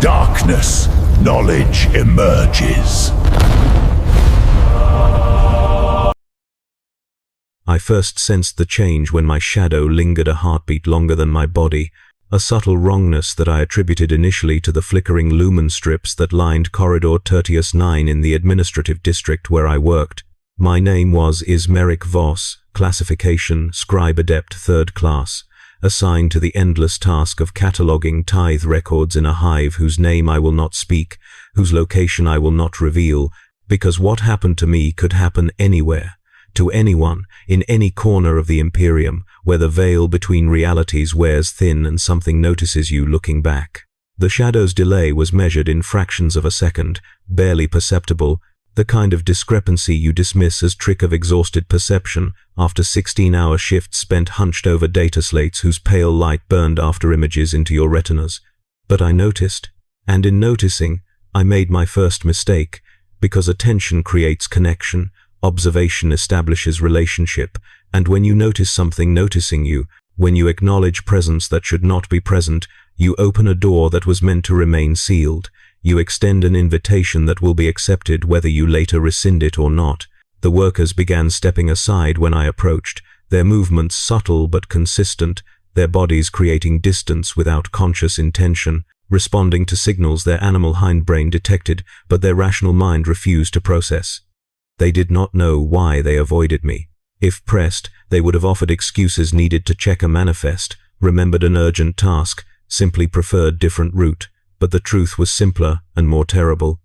darkness, knowledge emerges. I first sensed the change when my shadow lingered a heartbeat longer than my body, a subtle wrongness that I attributed initially to the flickering lumen strips that lined Corridor Tertius 9 in the administrative district where I worked. My name was Ismeric Voss, classification Scribe Adept 3rd class, assigned to the endless task of cataloguing tithe records in a hive whose name I will not speak, whose location I will not reveal, because what happened to me could happen anywhere, to anyone, in any corner of the Imperium, where the veil between realities wears thin and something notices you looking back. The shadow's delay was measured in fractions of a second, barely perceptible, the kind of discrepancy you dismiss as trick of exhausted perception after 16-hour shifts spent hunched over data slates whose pale light burned after images into your retinas. But I noticed, and in noticing, I made my first mistake, because attention creates connection, observation establishes relationship, and when you notice something noticing you, when you acknowledge presence that should not be present, you open a door that was meant to remain sealed. You extend an invitation that will be accepted whether you later rescind it or not. The workers began stepping aside when I approached, their movements subtle but consistent, their bodies creating distance without conscious intention, responding to signals their animal hindbrain detected but their rational mind refused to process. They did not know why they avoided me. If pressed, they would have offered excuses needed to check a manifest, remembered an urgent task, simply preferred different route, but the truth was simpler and more terrible.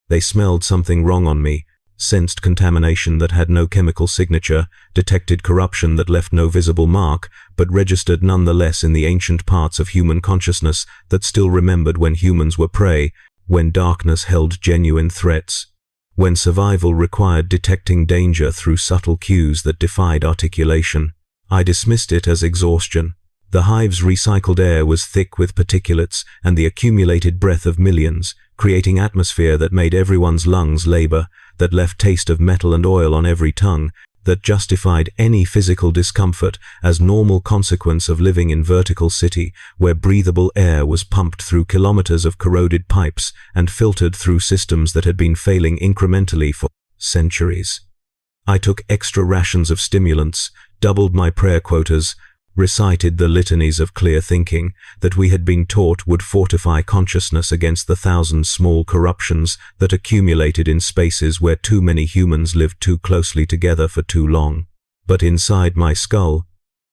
They smelled something wrong on me, sensed contamination that had no chemical signature, detected corruption that left no visible mark, but registered nonetheless in the ancient parts of human consciousness that still remembered when humans were prey, when darkness held genuine threats, when survival required detecting danger through subtle cues that defied articulation. I dismissed it as exhaustion. The hive's recycled air was thick with particulates and the accumulated breath of millions, creating atmosphere that made everyone's lungs labor, that left taste of metal and oil on every tongue, that justified any physical discomfort as normal consequence of living in vertical city, where breathable air was pumped through kilometers of corroded pipes and filtered through systems that had been failing incrementally for centuries. I took extra rations of stimulants, doubled my prayer quotas, recited the litanies of clear thinking that we had been taught would fortify consciousness against the thousand small corruptions that accumulated in spaces where too many humans lived too closely together for too long. But inside my skull,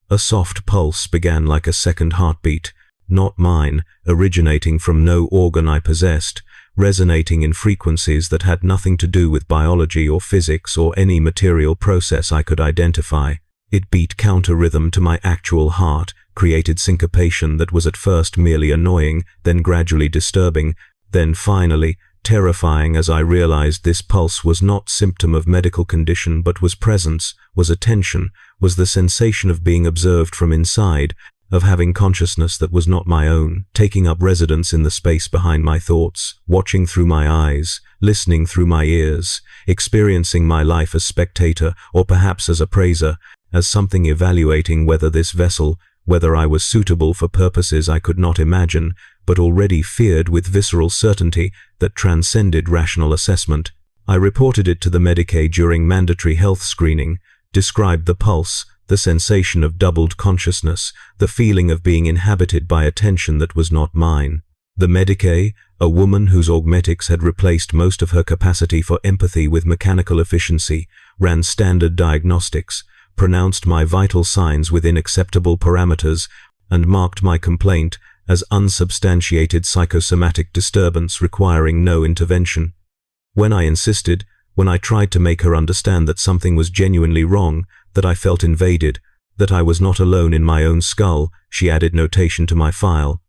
a soft pulse began like a second heartbeat, not mine, originating from no organ I possessed, resonating in frequencies that had nothing to do with biology or physics or any material process I could identify. It beat counter-rhythm to my actual heart, created syncopation that was at first merely annoying, then gradually disturbing, then finally terrifying as I realized this pulse was not symptom of medical condition but was presence, was attention, was the sensation of being observed from inside, of having consciousness that was not my own, taking up residence in the space behind my thoughts, watching through my eyes, listening through my ears, experiencing my life as spectator or perhaps as appraiser, as something evaluating whether this vessel, whether I was suitable for purposes I could not imagine, but already feared with visceral certainty that transcended rational assessment. I reported it to the Medicae during mandatory health screening, described the pulse, the sensation of doubled consciousness, the feeling of being inhabited by attention that was not mine. The Medicae, a woman whose augmetics had replaced most of her capacity for empathy with mechanical efficiency, ran standard diagnostics, pronounced my vital signs within acceptable parameters, and marked my complaint as unsubstantiated psychosomatic disturbance requiring no intervention. When I insisted, when I tried to make her understand that something was genuinely wrong, that I felt invaded, that I was not alone in my own skull, she added notation to my file.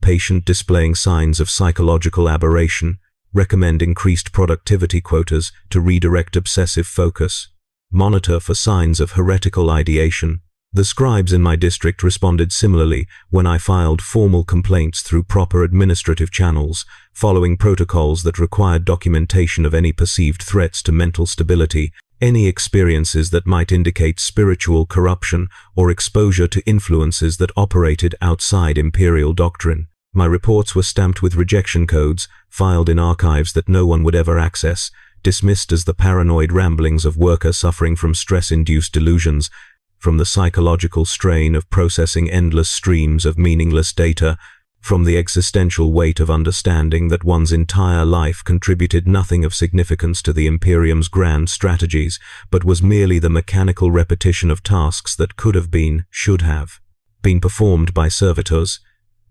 Patient displaying signs of psychological aberration, recommend increased productivity quotas to redirect obsessive focus. Monitor for signs of heretical ideation. The scribes in my district responded similarly when I filed formal complaints through proper administrative channels, following protocols that required documentation of any perceived threats to mental stability, any experiences that might indicate spiritual corruption or exposure to influences that operated outside Imperial doctrine. My reports were stamped with rejection codes, filed in archives that no one would ever access, dismissed as the paranoid ramblings of workers suffering from stress-induced delusions, from the psychological strain of processing endless streams of meaningless data, from the existential weight of understanding that one's entire life contributed nothing of significance to the Imperium's grand strategies, but was merely the mechanical repetition of tasks that could have been, should have, been performed by servitors.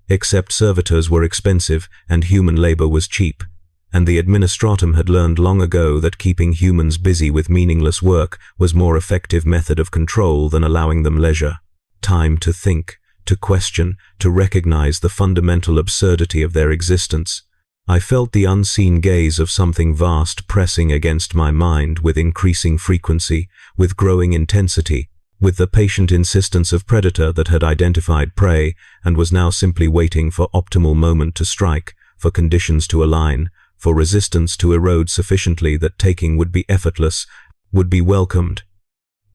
Except servitors were expensive and human labor was cheap, and the administratum had learned long ago that keeping humans busy with meaningless work was more effective method of control than allowing them leisure, time to think, to question, to recognize the fundamental absurdity of their existence. I felt the unseen gaze of something vast pressing against my mind with increasing frequency, with growing intensity, with the patient insistence of predator that had identified prey and was now simply waiting for optimal moment to strike, for conditions to align, for resistance to erode sufficiently that taking would be effortless, would be welcomed,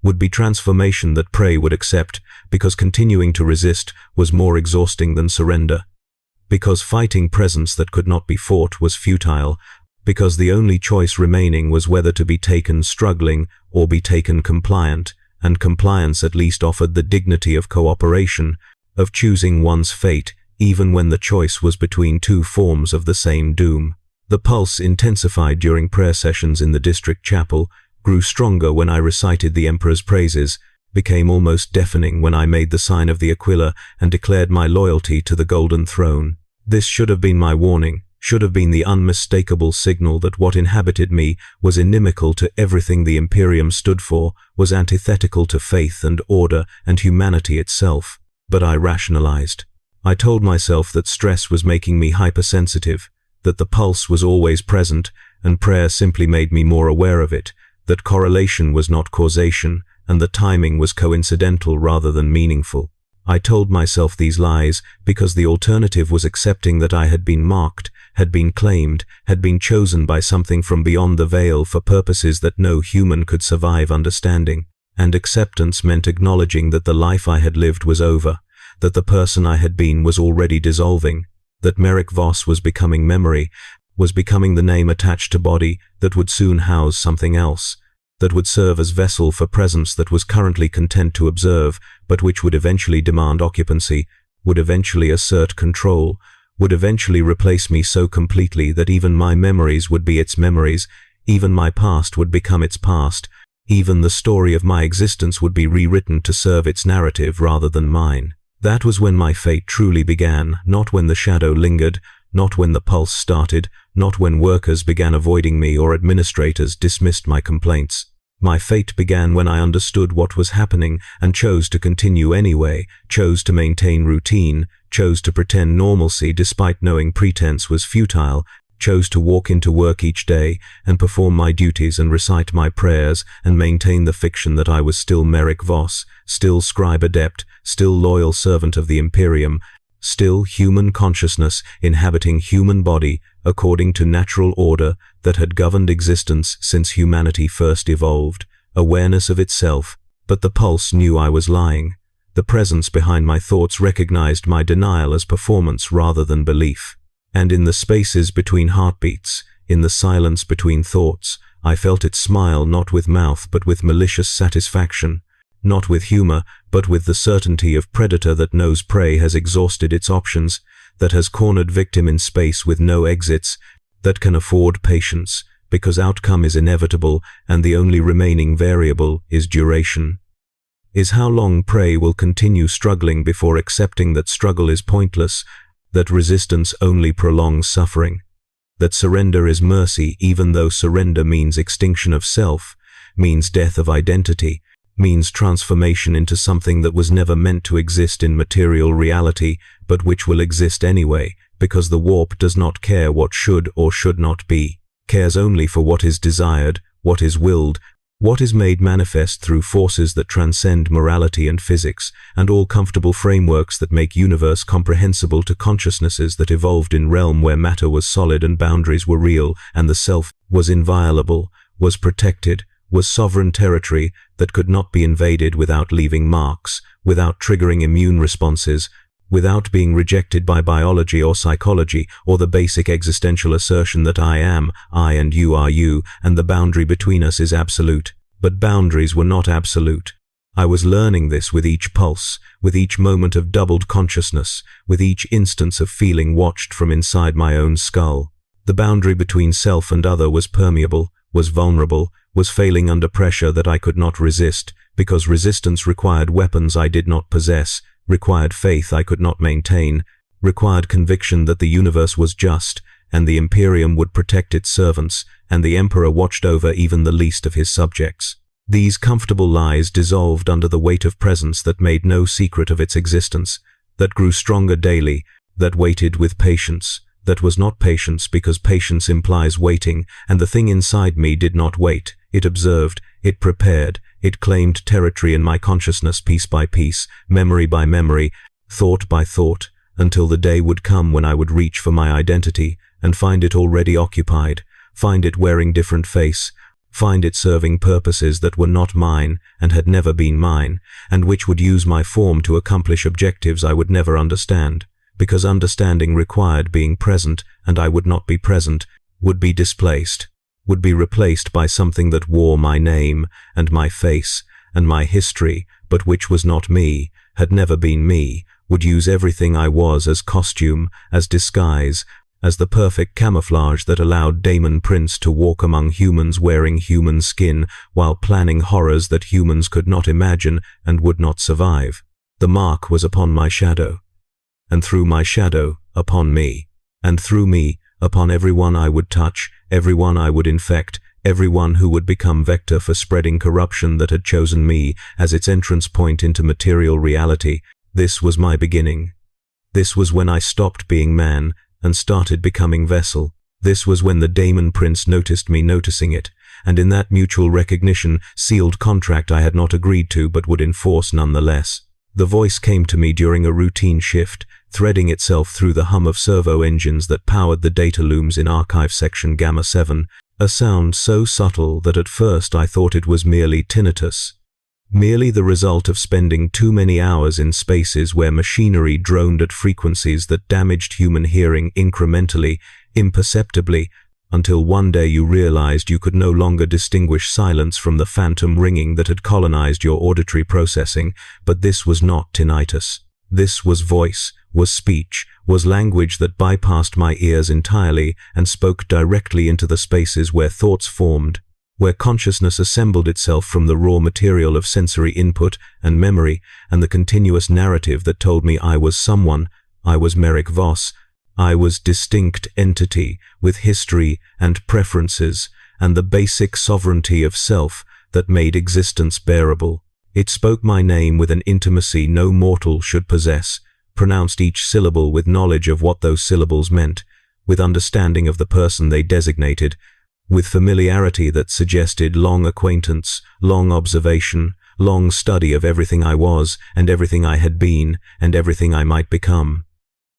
would be transformation that prey would accept, because continuing to resist was more exhausting than surrender, because fighting presence that could not be fought was futile, because the only choice remaining was whether to be taken struggling or be taken compliant, and compliance at least offered the dignity of cooperation, of choosing one's fate even when the choice was between two forms of the same doom. The pulse intensified during prayer sessions in the district chapel, grew stronger when I recited the Emperor's praises, became almost deafening when I made the sign of the Aquila and declared my loyalty to the Golden Throne. This should have been my warning, should have been the unmistakable signal that what inhabited me was inimical to everything the Imperium stood for, was antithetical to faith and order and humanity itself. But I rationalized. I told myself that stress was making me hypersensitive, that the pulse was always present, and prayer simply made me more aware of it, that correlation was not causation, and the timing was coincidental rather than meaningful. I told myself these lies because the alternative was accepting that I had been marked, had been claimed, had been chosen by something from beyond the veil for purposes that no human could survive understanding. And acceptance meant acknowledging that the life I had lived was over, that the person I had been was already dissolving, that Merrick Voss was becoming memory, was becoming the name attached to body that would soon house something else, that would serve as vessel for presence that was currently content to observe, but which would eventually demand occupancy, would eventually assert control, would eventually replace me so completely that even my memories would be its memories, even my past would become its past, even the story of my existence would be rewritten to serve its narrative rather than mine. That was when my fate truly began, not when the shadow lingered, not when the pulse started, not when workers began avoiding me or administrators dismissed my complaints. My fate began when I understood what was happening and chose to continue anyway, chose to maintain routine, chose to pretend normalcy despite knowing pretense was futile, chose to walk into work each day and perform my duties and recite my prayers and maintain the fiction that I was still Merrick Voss, still scribe adept, still loyal servant of the Imperium, still human consciousness inhabiting human body according to natural order that had governed existence since humanity first evolved, awareness of itself. But the pulse knew I was lying. The presence behind my thoughts recognized my denial as performance rather than belief. And in the spaces between heartbeats, in the silence between thoughts, I felt it smile not with mouth but with malicious satisfaction, not with humor but with the certainty of predator that knows prey has exhausted its options, that has cornered victim in space with no exits, that can afford patience because outcome is inevitable and the only remaining variable is duration. Is how long prey will continue struggling before accepting that struggle is pointless, that resistance only prolongs suffering, that surrender is mercy even though surrender means extinction of self, means death of identity, means transformation into something that was never meant to exist in material reality, but which will exist anyway, because the warp does not care what should or should not be, cares only for what is desired, what is willed, what is made manifest through forces that transcend morality and physics, and all comfortable frameworks that make universe comprehensible to consciousnesses that evolved in realm where matter was solid and boundaries were real, and the self was inviolable, was protected, was sovereign territory that could not be invaded without leaving marks, without triggering immune responses, without being rejected by biology or psychology or the basic existential assertion that I am I and you are you, and the boundary between us is absolute. But boundaries were not absolute. I was learning this with each pulse, with each moment of doubled consciousness, with each instance of feeling watched from inside my own skull. The boundary between self and other was permeable, was vulnerable, was failing under pressure that I could not resist, because resistance required weapons I did not possess, required faith I could not maintain, required conviction that the universe was just, and the Imperium would protect its servants, and the Emperor watched over even the least of his subjects. These comfortable lies dissolved under the weight of presence that made no secret of its existence, that grew stronger daily, that waited with patience, that was not patience because patience implies waiting, and the thing inside me did not wait. It observed, it prepared, it claimed territory in my consciousness piece by piece, memory by memory, thought by thought, until the day would come when I would reach for my identity and find it already occupied, find it wearing different face, find it serving purposes that were not mine and had never been mine, and which would use my form to accomplish objectives I would never understand, because understanding required being present, and I would not be present, would be displaced, would be replaced by something that wore my name and my face and my history, but which was not me, had never been me, would use everything I was as costume, as disguise, as the perfect camouflage that allowed Daemon Prince to walk among humans wearing human skin while planning horrors that humans could not imagine and would not survive. The mark was upon my shadow, and through my shadow, upon me, and through me, upon everyone I would touch, everyone I would infect, everyone who would become vector for spreading corruption that had chosen me as its entrance point into material reality. This was my beginning. This was when I stopped being man and started becoming vessel. This was when the Daemon Prince noticed me noticing it, and in that mutual recognition, sealed contract I had not agreed to but would enforce nonetheless. The voice came to me during a routine shift, threading itself through the hum of servo engines that powered the data looms in Archive Section Gamma 7, a sound so subtle that at first I thought it was merely tinnitus. Merely the result of spending too many hours in spaces where machinery droned at frequencies that damaged human hearing incrementally, imperceptibly, until one day you realized you could no longer distinguish silence from the phantom ringing that had colonized your auditory processing. But this was not tinnitus. This was voice, was speech, was language that bypassed my ears entirely and spoke directly into the spaces where thoughts formed, where consciousness assembled itself from the raw material of sensory input and memory, and the continuous narrative that told me I was someone, I was Merrick Voss, I was distinct entity with history and preferences and the basic sovereignty of self that made existence bearable. It spoke my name with an intimacy no mortal should possess, pronounced each syllable with knowledge of what those syllables meant, with understanding of the person they designated, with familiarity that suggested long acquaintance, long observation, long study of everything I was and everything I had been and everything I might become.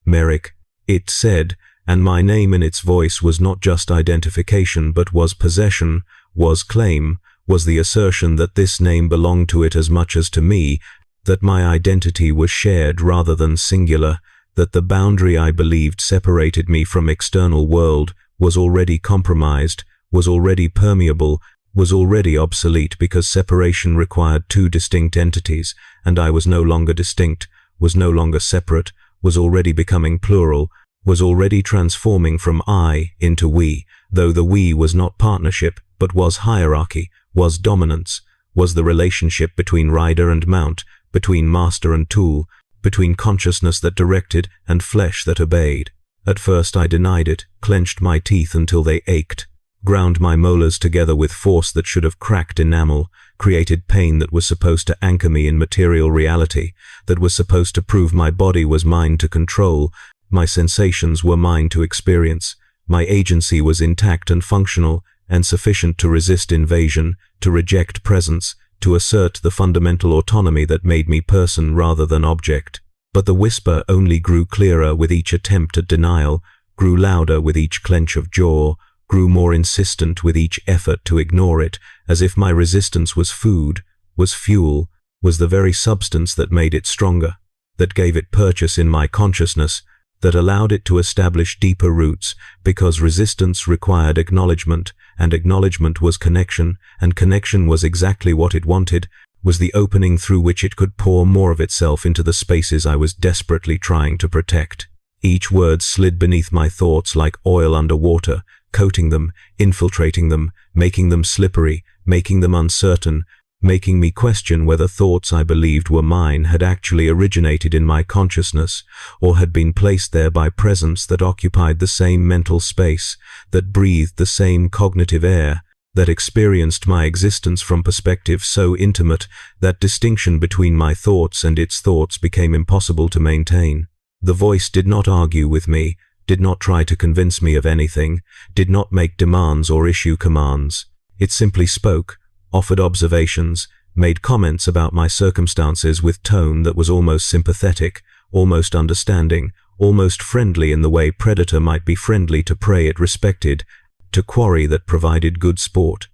Merrick, it said, and my name in its voice was not just identification but was possession, was claim, was the assertion that this name belonged to it as much as to me, that my identity was shared rather than singular, that the boundary I believed separated me from external world was already compromised, was already permeable, was already obsolete because separation required two distinct entities, and I was no longer distinct, was no longer separate, was already becoming plural, was already transforming from I into we, though the we was not partnership, but was hierarchy, was dominance, was the relationship between rider and mount, between master and tool, between consciousness that directed and flesh that obeyed. At first I denied it, clenched my teeth until they ached, ground my molars together with force that should have cracked enamel, created pain that was supposed to anchor me in material reality, that was supposed to prove my body was mine to control, my sensations were mine to experience, my agency was intact and functional and sufficient to resist invasion, to reject presence, to assert the fundamental autonomy that made me person rather than object. But the whisper only grew clearer with each attempt at denial, grew louder with each clench of jaw, grew more insistent with each effort to ignore it, as if my resistance was food, was fuel, was the very substance that made it stronger. that gave it purchase in my consciousness, that allowed it to establish deeper roots, because resistance required acknowledgement, and acknowledgement was connection, and connection was exactly what it wanted, was the opening through which it could pour more of itself into the spaces I was desperately trying to protect. Each word slid beneath my thoughts like oil under water, coating them, infiltrating them, making them slippery, making them uncertain, making me question whether thoughts I believed were mine had actually originated in my consciousness, or had been placed there by presence that occupied the same mental space, that breathed the same cognitive air, that experienced my existence from perspective so intimate that distinction between my thoughts and its thoughts became impossible to maintain. The voice did not argue with me, did not try to convince me of anything, did not make demands or issue commands. It simply spoke, offered observations, made comments about my circumstances with tone that was almost sympathetic, almost understanding, almost friendly in the way predator might be friendly to prey it respected, to quarry that provided good sport,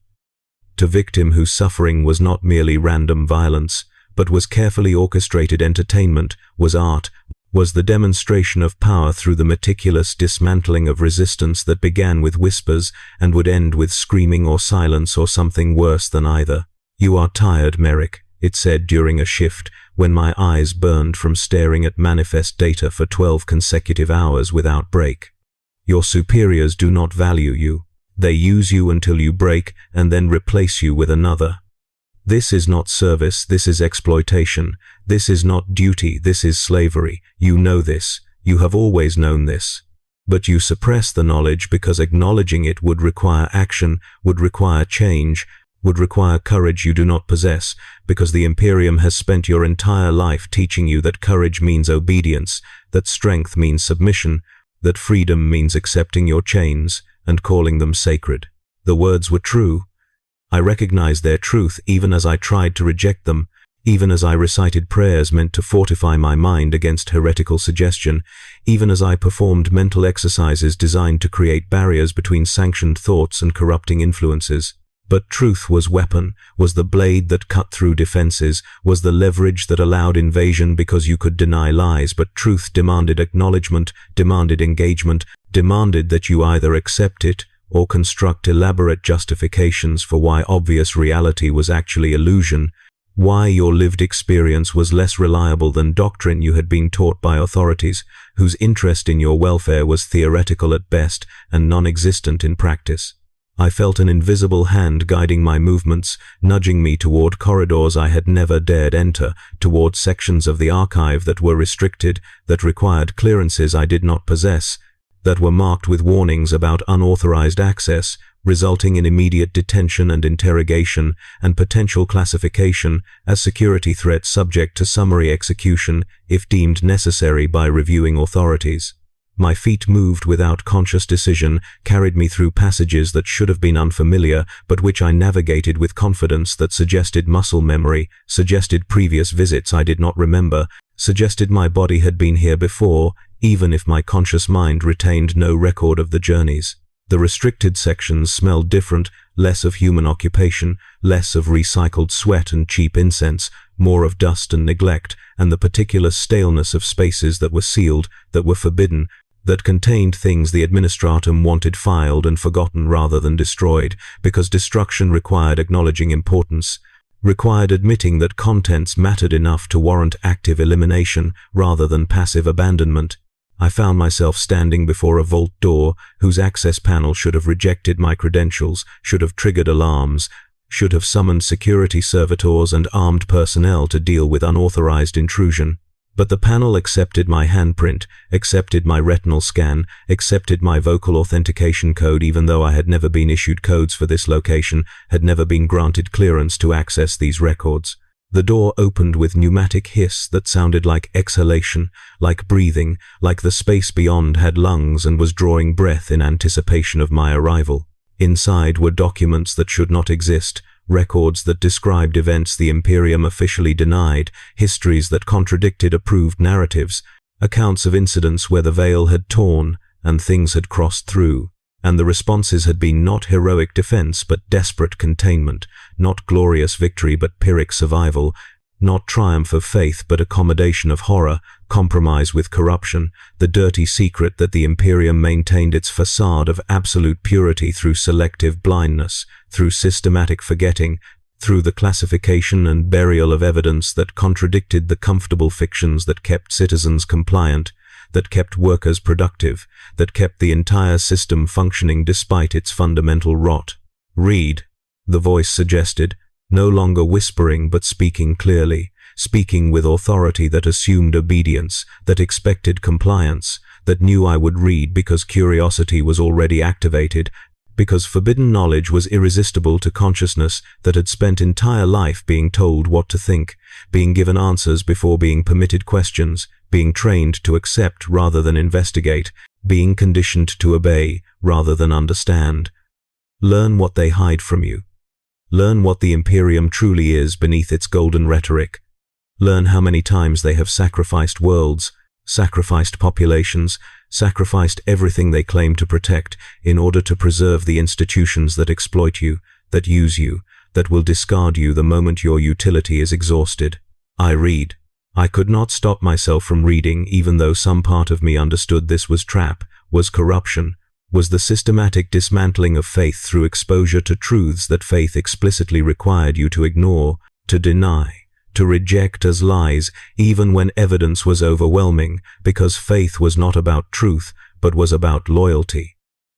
to victim whose suffering was not merely random violence, but was carefully orchestrated entertainment, was art, was the demonstration of power through the meticulous dismantling of resistance that began with whispers and would end with screaming or silence or something worse than either. "You are tired, Merrick," it said during a shift, when my eyes burned from staring at manifest data for 12 consecutive hours without break. "Your superiors do not value you. They use you until you break and then replace you with another. This is not service, this is exploitation. This is not duty, this is slavery. You know this. You have always known this. But you suppress the knowledge because acknowledging it would require action, would require change, would require courage you do not possess, because the Imperium has spent your entire life teaching you that courage means obedience, that strength means submission, that freedom means accepting your chains and calling them sacred." The words were true. I recognized their truth even as I tried to reject them, even as I recited prayers meant to fortify my mind against heretical suggestion, even as I performed mental exercises designed to create barriers between sanctioned thoughts and corrupting influences. But truth was weapon, was the blade that cut through defenses, was the leverage that allowed invasion because you could deny lies, but truth demanded acknowledgement, demanded engagement, demanded that you either accept it or construct elaborate justifications for why obvious reality was actually illusion, why your lived experience was less reliable than doctrine you had been taught by authorities, whose interest in your welfare was theoretical at best and non-existent in practice. I felt an invisible hand guiding my movements, nudging me toward corridors I had never dared enter, toward sections of the archive that were restricted, that required clearances I did not possess, that were marked with warnings about unauthorized access, resulting in immediate detention and interrogation and potential classification as security threats subject to summary execution if deemed necessary by reviewing authorities. My feet moved without conscious decision, carried me through passages that should have been unfamiliar, but which I navigated with confidence that suggested muscle memory, suggested previous visits I did not remember, suggested my body had been here before, even if my conscious mind retained no record of the journeys. The restricted sections smelled different, less of human occupation, less of recycled sweat and cheap incense, more of dust and neglect, and the particular staleness of spaces that were sealed, that were forbidden, that contained things the administratum wanted filed and forgotten rather than destroyed, because destruction required acknowledging importance, required admitting that contents mattered enough to warrant active elimination rather than passive abandonment. I found myself standing before a vault door whose access panel should have rejected my credentials, should have triggered alarms, should have summoned security servitors and armed personnel to deal with unauthorized intrusion. But the panel accepted my handprint, accepted my retinal scan, accepted my vocal authentication code even though I had never been issued codes for this location, had never been granted clearance to access these records. The door opened with pneumatic hiss that sounded like exhalation, like breathing, like the space beyond had lungs and was drawing breath in anticipation of my arrival. Inside were documents that should not exist, records that described events the Imperium officially denied, histories that contradicted approved narratives, accounts of incidents where the veil had torn and things had crossed through, and the responses had been not heroic defense but desperate containment, not glorious victory but Pyrrhic survival, Not triumph of faith, but accommodation of horror, compromise with corruption, the dirty secret that the Imperium maintained its facade of absolute purity through selective blindness, through systematic forgetting, through the classification and burial of evidence that contradicted the comfortable fictions that kept citizens compliant, that kept workers productive, that kept the entire system functioning despite its fundamental rot. Read, the voice suggested, no longer whispering but speaking clearly, speaking with authority that assumed obedience, that expected compliance, that knew I would read because curiosity was already activated, because forbidden knowledge was irresistible to consciousness that had spent entire life being told what to think, being given answers before being permitted questions, being trained to accept rather than investigate, being conditioned to obey rather than understand. Learn what they hide from you. Learn what the Imperium truly is beneath its golden rhetoric. Learn how many times they have sacrificed worlds, sacrificed populations, sacrificed everything they claim to protect in order to preserve the institutions that exploit you, that use you, that will discard you the moment your utility is exhausted. I read. I could not stop myself from reading, even though some part of me understood this was trap, was corruption, was the systematic dismantling of faith through exposure to truths that faith explicitly required you to ignore, to deny, to reject as lies, even when evidence was overwhelming, because faith was not about truth, but was about loyalty,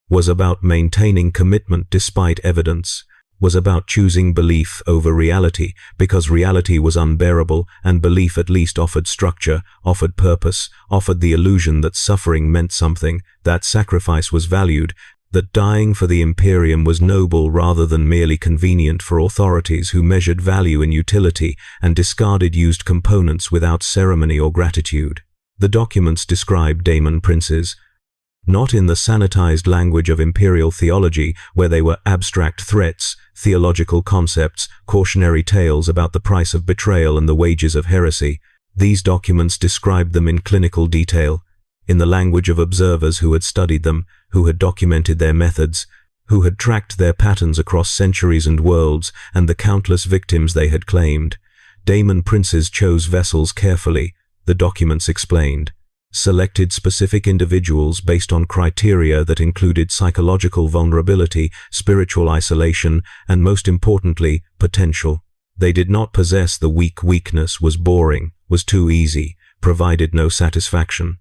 was about maintaining commitment despite evidence, was about choosing belief over reality, because reality was unbearable and belief at least offered structure, offered purpose, offered the illusion that suffering meant something, that sacrifice was valued, that dying for the Imperium was noble rather than merely convenient for authorities who measured value in utility and discarded used components without ceremony or gratitude. The documents describe Daemon Princes, not in the sanitized language of Imperial theology, where they were abstract threats, theological concepts, cautionary tales about the price of betrayal and the wages of heresy. These documents described them in clinical detail, in the language of observers who had studied them, who had documented their methods, who had tracked their patterns across centuries and worlds, and the countless victims they had claimed. Daemon Princes chose vessels carefully, the documents explained, selected specific individuals based on criteria that included psychological vulnerability, spiritual isolation, and most importantly, potential. They did not possess the weakness, was boring, was too easy, provided no satisfaction.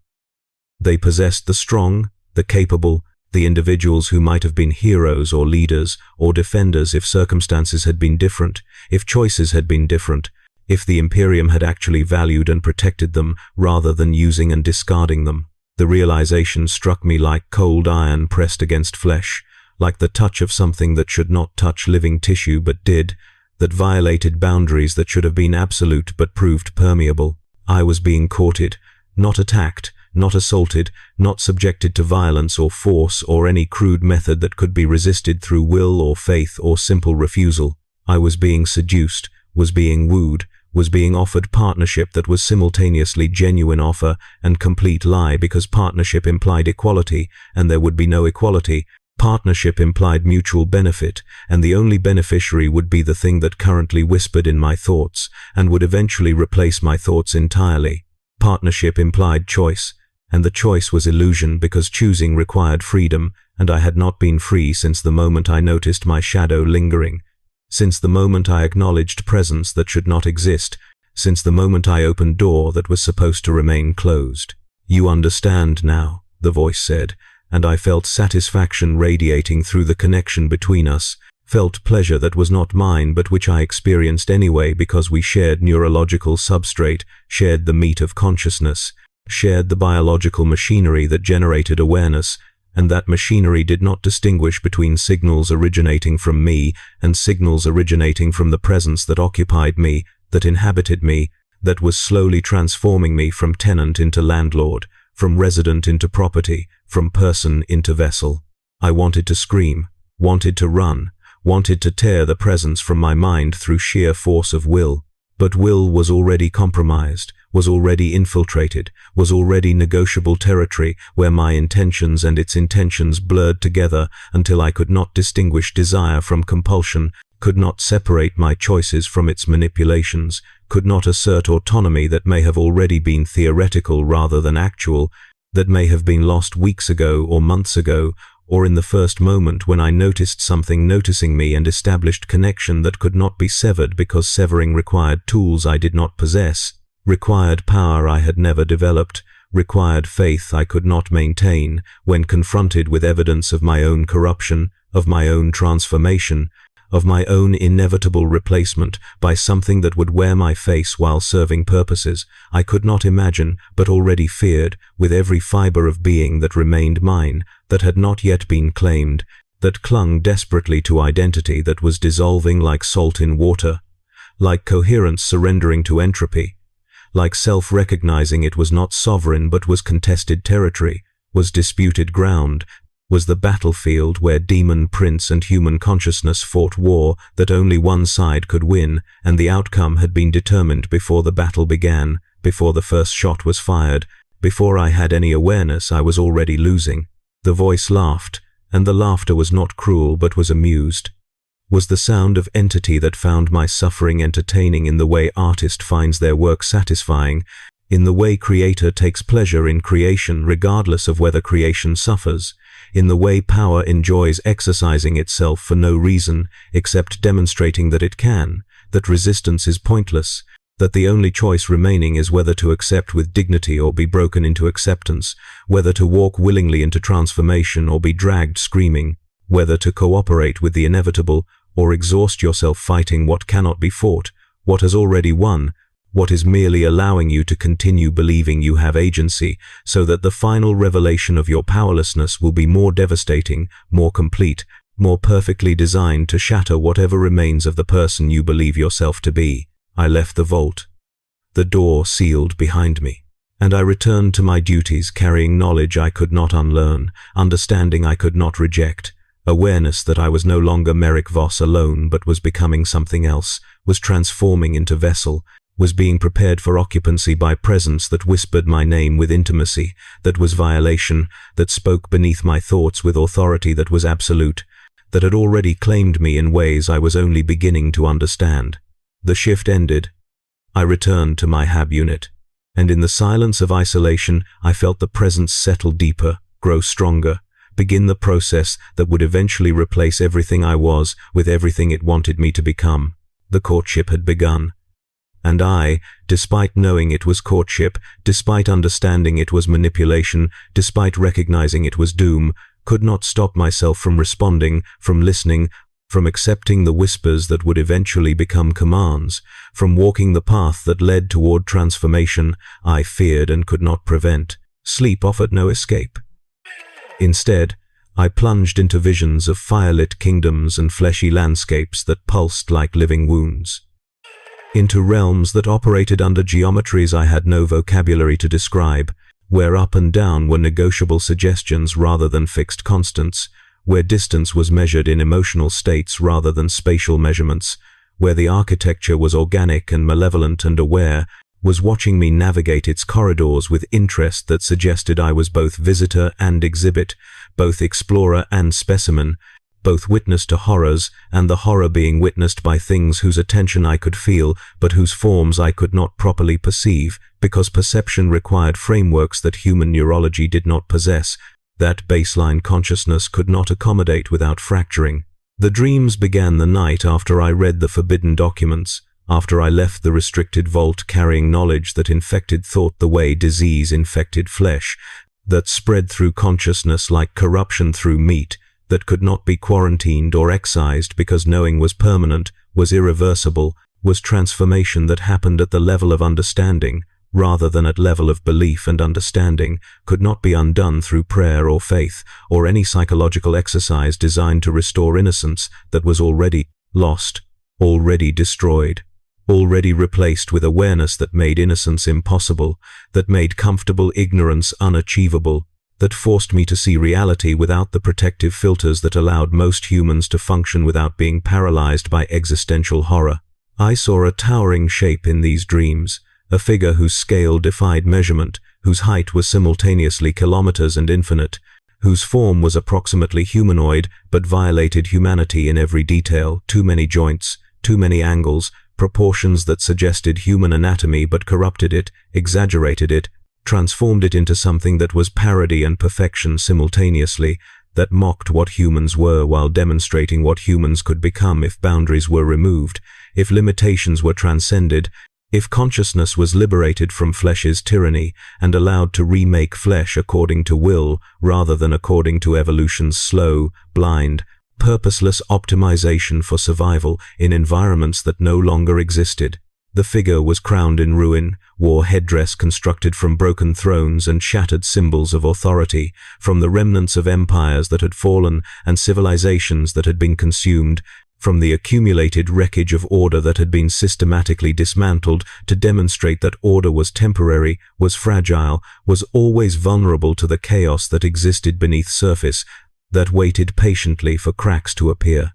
They possessed the strong, the capable, the individuals who might have been heroes or leaders or defenders if circumstances had been different, if choices had been different, if the Imperium had actually valued and protected them rather than using and discarding them. The realization struck me like cold iron pressed against flesh, like the touch of something that should not touch living tissue but did, that violated boundaries that should have been absolute but proved permeable. I was being courted, not attacked, not assaulted, not subjected to violence or force or any crude method that could be resisted through will or faith or simple refusal. I was being seduced, was being wooed, was being offered partnership that was simultaneously genuine offer and complete lie, because partnership implied equality and there would be no equality. Partnership implied mutual benefit, and the only beneficiary would be the thing that currently whispered in my thoughts and would eventually replace my thoughts entirely. Partnership implied choice, and the choice was illusion because choosing required freedom, and I had not been free since the moment I noticed my shadow lingering, since the moment I acknowledged presence that should not exist, since the moment I opened door that was supposed to remain closed. You understand now, the voice said, and I felt satisfaction radiating through the connection between us, felt pleasure that was not mine but which I experienced anyway because we shared neurological substrate, shared the meat of consciousness, shared the biological machinery that generated awareness, and that machinery did not distinguish between signals originating from me and signals originating from the presence that occupied me, that inhabited me, that was slowly transforming me from tenant into landlord, from resident into property, from person into vessel. I wanted to scream, wanted to run, wanted to tear the presence from my mind through sheer force of will. But will was already compromised, was already infiltrated, was already negotiable territory where my intentions and its intentions blurred together until I could not distinguish desire from compulsion, could not separate my choices from its manipulations, could not assert autonomy that may have already been theoretical rather than actual, that may have been lost weeks ago or months ago, or in the first moment when I noticed something noticing me and established connection that could not be severed because severing required tools I did not possess, required power I had never developed, required faith I could not maintain when confronted with evidence of my own corruption, of my own transformation, of my own inevitable replacement by something that would wear my face while serving purposes I could not imagine but already feared with every fiber of being that remained mine, that had not yet been claimed, that clung desperately to identity that was dissolving like salt in water, like coherence surrendering to entropy, like self-recognizing it was not sovereign but was contested territory, was disputed ground, was the battlefield where Daemon Prince and human consciousness fought war that only one side could win, and the outcome had been determined before the battle began, before the first shot was fired, before I had any awareness I was already losing. The voice laughed, and the laughter was not cruel but was amused. Was the sound of entity that found my suffering entertaining in the way artist finds their work satisfying, in the way creator takes pleasure in creation regardless of whether creation suffers, in the way power enjoys exercising itself for no reason except demonstrating that it can, that resistance is pointless, that the only choice remaining is whether to accept with dignity or be broken into acceptance, whether to walk willingly into transformation or be dragged screaming, whether to cooperate with the inevitable or exhaust yourself fighting what cannot be fought, what has already won, what is merely allowing you to continue believing you have agency, so that the final revelation of your powerlessness will be more devastating, more complete, more perfectly designed to shatter whatever remains of the person you believe yourself to be. I left the vault. The door sealed behind me, and I returned to my duties carrying knowledge I could not unlearn, understanding I could not reject, awareness that I was no longer Merrick Voss alone but was becoming something else, was transforming into vessel, was being prepared for occupancy by presence that whispered my name with intimacy, that was violation, that spoke beneath my thoughts with authority that was absolute, that had already claimed me in ways I was only beginning to understand. The shift ended. I returned to my hab unit, and in the silence of isolation I felt the presence settle deeper, grow stronger, begin the process that would eventually replace everything I was with everything it wanted me to become. The courtship had begun. And I, despite knowing it was courtship, despite understanding it was manipulation, despite recognizing it was doom, could not stop myself from responding, from listening, from accepting the whispers that would eventually become commands, from walking the path that led toward transformation I feared and could not prevent. Sleep offered no escape. Instead, I plunged into visions of firelit kingdoms and fleshy landscapes that pulsed like living wounds, into realms that operated under geometries I had no vocabulary to describe, where up and down were negotiable suggestions rather than fixed constants, where distance was measured in emotional states rather than spatial measurements, where the architecture was organic and malevolent and aware, was watching me navigate its corridors with interest that suggested I was both visitor and exhibit, both explorer and specimen, both witness to horrors, and the horror being witnessed by things whose attention I could feel, but whose forms I could not properly perceive, because perception required frameworks that human neurology did not possess, that baseline consciousness could not accommodate without fracturing. The dreams began the night after I read the forbidden documents, after I left the restricted vault carrying knowledge that infected thought the way disease infected flesh, that spread through consciousness like corruption through meat, that could not be quarantined or excised because knowing was permanent, was irreversible, was transformation that happened at the level of understanding, rather than at level of belief and understanding, could not be undone through prayer or faith, or any psychological exercise designed to restore innocence that was already lost, already destroyed, already replaced with awareness that made innocence impossible, that made comfortable ignorance unachievable, that forced me to see reality without the protective filters that allowed most humans to function without being paralyzed by existential horror. I saw a towering shape in these dreams, a figure whose scale defied measurement, whose height was simultaneously kilometers and infinite, whose form was approximately humanoid but violated humanity in every detail, too many joints, too many angles, proportions that suggested human anatomy but corrupted it, exaggerated it, transformed it into something that was parody and perfection simultaneously, that mocked what humans were while demonstrating what humans could become if boundaries were removed, if limitations were transcended, if consciousness was liberated from flesh's tyranny and allowed to remake flesh according to will rather than according to evolution's slow, blind, purposeless optimization for survival in environments that no longer existed. The figure was crowned in ruin, wore headdress constructed from broken thrones and shattered symbols of authority, from the remnants of empires that had fallen and civilizations that had been consumed, from the accumulated wreckage of order that had been systematically dismantled to demonstrate that order was temporary, was fragile, was always vulnerable to the chaos that existed beneath surface, that waited patiently for cracks to appear,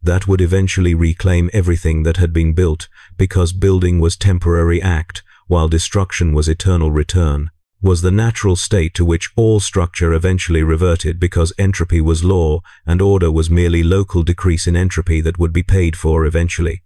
that would eventually reclaim everything that had been built, because building was temporary act, while destruction was eternal return, was the natural state to which all structure eventually reverted because entropy was law and order was merely local decrease in entropy that would be paid for eventually,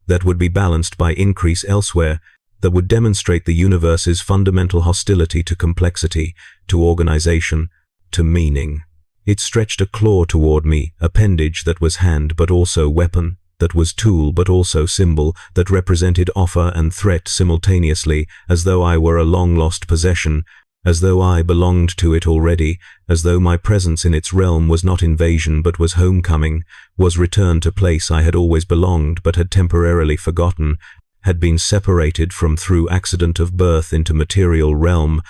that would be balanced by increase elsewhere, that would demonstrate the universe's fundamental hostility to complexity, to organization, to meaning. It stretched a claw toward me, appendage that was hand but also weapon, that was tool but also symbol, that represented offer and threat simultaneously, as though I were a long-lost possession, as though I belonged to it already, as though my presence in its realm was not invasion but was homecoming, was return to place I had always belonged but had temporarily forgotten, had been separated from through accident of birth into material realm,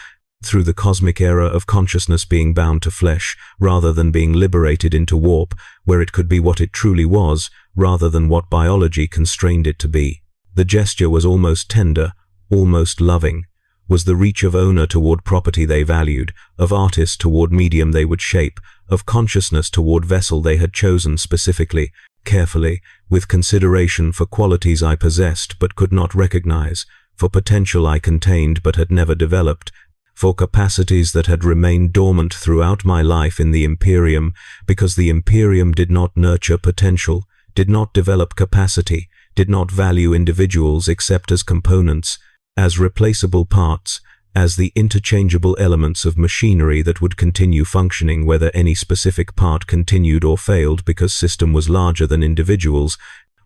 through the cosmic era of consciousness being bound to flesh, rather than being liberated into warp, where it could be what it truly was, rather than what biology constrained it to be. The gesture was almost tender, almost loving, was the reach of owner toward property they valued, of artist toward medium they would shape, of consciousness toward vessel they had chosen specifically, carefully, with consideration for qualities I possessed but could not recognize, for potential I contained but had never developed, for capacities that had remained dormant throughout my life in the Imperium, because the Imperium did not nurture potential, did not develop capacity, did not value individuals except as components, as replaceable parts, as the interchangeable elements of machinery that would continue functioning whether any specific part continued or failed because system was larger than individuals,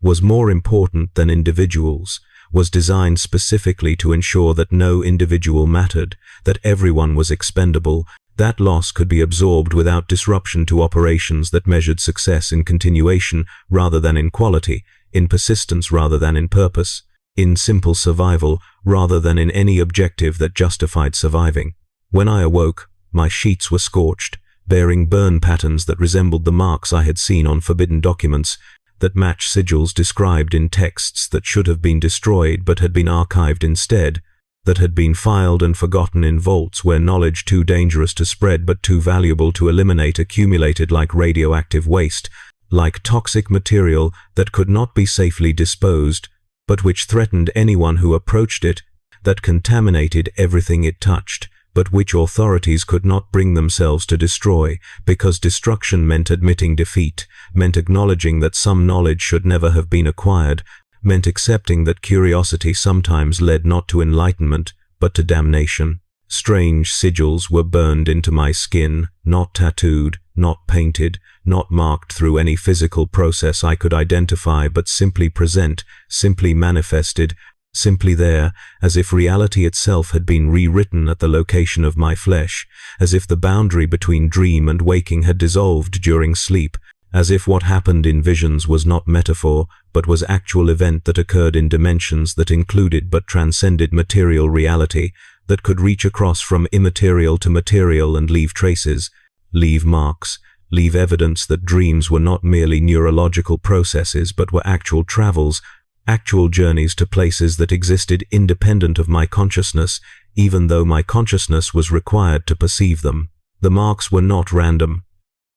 was more important than individuals, was designed specifically to ensure that no individual mattered, that everyone was expendable, that loss could be absorbed without disruption to operations that measured success in continuation rather than in quality, in persistence rather than in purpose, in simple survival rather than in any objective that justified surviving. When I awoke, my sheets were scorched, bearing burn patterns that resembled the marks I had seen on forbidden documents, that matched sigils described in texts that should have been destroyed but had been archived instead, that had been filed and forgotten in vaults where knowledge too dangerous to spread but too valuable to eliminate accumulated like radioactive waste, like toxic material that could not be safely disposed, but which threatened anyone who approached it, that contaminated everything it touched, but which authorities could not bring themselves to destroy, because destruction meant admitting defeat, meant acknowledging that some knowledge should never have been acquired, meant accepting that curiosity sometimes led not to enlightenment, but to damnation. Strange sigils were burned into my skin, not tattooed, not painted, not marked through any physical process I could identify, but simply present, simply manifested, simply there, as if reality itself had been rewritten at the location of my flesh, as if the boundary between dream and waking had dissolved during sleep, as if what happened in visions was not metaphor, but was actual event that occurred in dimensions that included but transcended material reality, that could reach across from immaterial to material and leave traces, leave marks, leave evidence that dreams were not merely neurological processes but were actual travels, actual journeys to places that existed independent of my consciousness, even though my consciousness was required to perceive them. The marks were not random.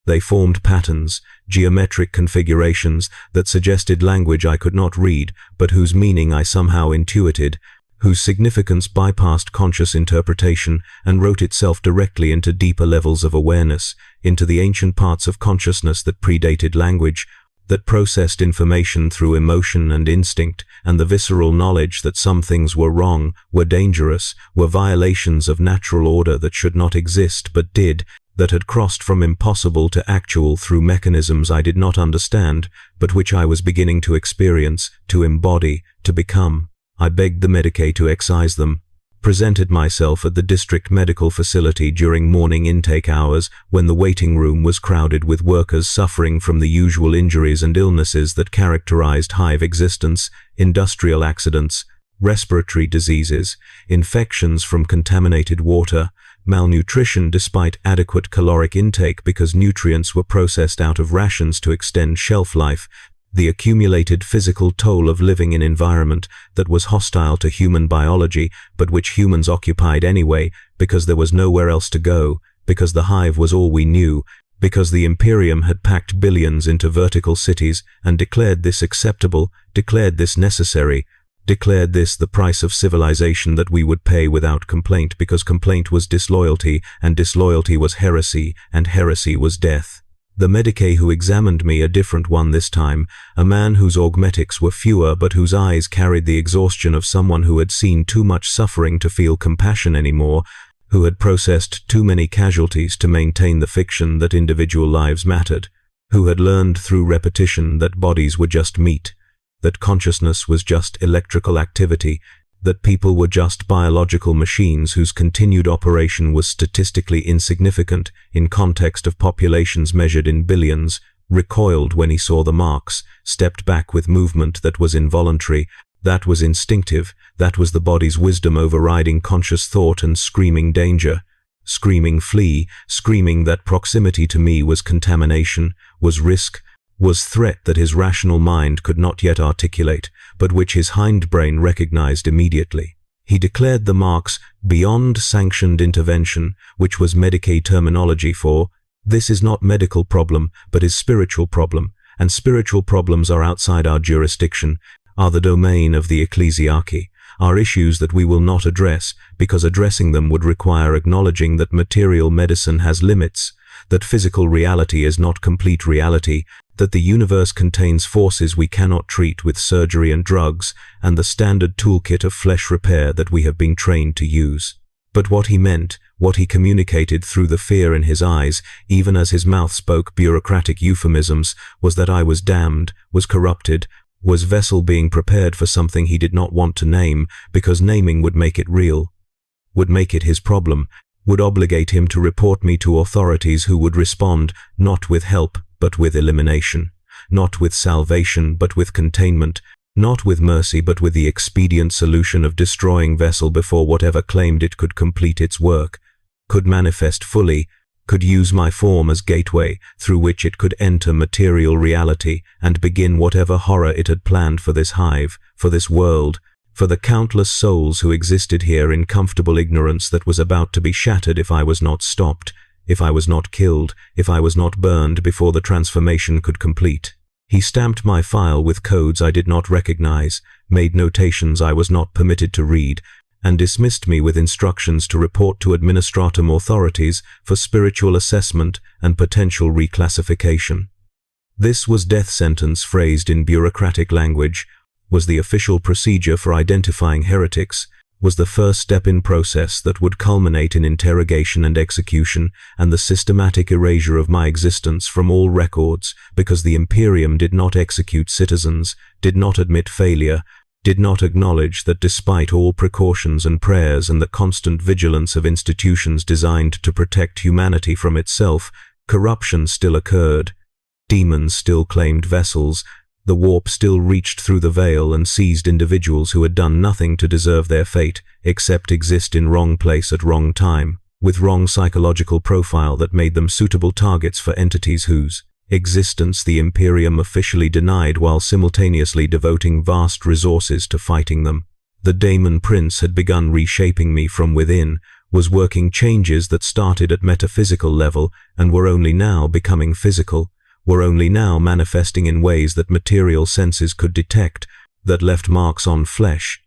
They formed patterns, geometric configurations that suggested language I could not read, but whose meaning I somehow intuited, whose significance bypassed conscious interpretation and wrote itself directly into deeper levels of awareness, into the ancient parts of consciousness that predated language, that processed information through emotion and instinct, and the visceral knowledge that some things were wrong, were dangerous, were violations of natural order that should not exist but did, that had crossed from impossible to actual through mechanisms I did not understand, but which I was beginning to experience, to embody, to become. I begged the Medicae to excise them, presented myself at the district medical facility during morning intake hours when the waiting room was crowded with workers suffering from the usual injuries and illnesses that characterized hive existence, industrial accidents, respiratory diseases, infections from contaminated water, malnutrition despite adequate caloric intake because nutrients were processed out of rations to extend shelf life, the accumulated physical toll of living in environment that was hostile to human biology but which humans occupied anyway because there was nowhere else to go, because the hive was all we knew, because the Imperium had packed billions into vertical cities and declared this acceptable, declared this necessary, declared this the price of civilization that we would pay without complaint because complaint was disloyalty and disloyalty was heresy and heresy was death. The Medicae who examined me, a different one this time, a man whose augmetics were fewer but whose eyes carried the exhaustion of someone who had seen too much suffering to feel compassion anymore, who had processed too many casualties to maintain the fiction that individual lives mattered, who had learned through repetition that bodies were just meat, that consciousness was just electrical activity, that people were just biological machines whose continued operation was statistically insignificant in context of populations measured in billions, recoiled when he saw the marks, stepped back with movement that was involuntary, that was instinctive, that was the body's wisdom overriding conscious thought and screaming danger, screaming flee, screaming that proximity to me was contamination, was risk, was threat that his rational mind could not yet articulate, but which his hindbrain recognized immediately. He declared the marks beyond sanctioned intervention, which was Medicae terminology for, this is not medical problem, but is spiritual problem, and spiritual problems are outside our jurisdiction, are the domain of the ecclesiarchy, are issues that we will not address, because addressing them would require acknowledging that material medicine has limits, that physical reality is not complete reality, that the universe contains forces we cannot treat with surgery and drugs, and the standard toolkit of flesh repair that we have been trained to use. But what he meant, what he communicated through the fear in his eyes, even as his mouth spoke bureaucratic euphemisms, was that I was damned, was corrupted, was vessel being prepared for something he did not want to name, because naming would make it real, would make it his problem, would obligate him to report me to authorities who would respond not with help, but with elimination, not with salvation, but with containment, not with mercy, but with the expedient solution of destroying vessel before whatever claimed it could complete its work, could manifest fully, could use my form as gateway through which it could enter material reality and begin whatever horror it had planned for this hive, for this world, for the countless souls who existed here in comfortable ignorance that was about to be shattered if I was not stopped, if I was not killed, if I was not burned before the transformation could complete. He stamped my file with codes I did not recognize, made notations I was not permitted to read, and dismissed me with instructions to report to administratum authorities for spiritual assessment and potential reclassification. This was death sentence phrased in bureaucratic language, was the official procedure for identifying heretics, was the first step in process that would culminate in interrogation and execution and the systematic erasure of my existence from all records because the Imperium did not execute citizens, did not admit failure, did not acknowledge that despite all precautions and prayers and the constant vigilance of institutions designed to protect humanity from itself, corruption still occurred, demons still claimed vessels, the warp still reached through the veil and seized individuals who had done nothing to deserve their fate except exist in wrong place at wrong time, with wrong psychological profile that made them suitable targets for entities whose existence the Imperium officially denied while simultaneously devoting vast resources to fighting them. The Daemon Prince had begun reshaping me from within, was working changes that started at metaphysical level and were only now becoming physical, were only now manifesting in ways that material senses could detect, that left marks on flesh,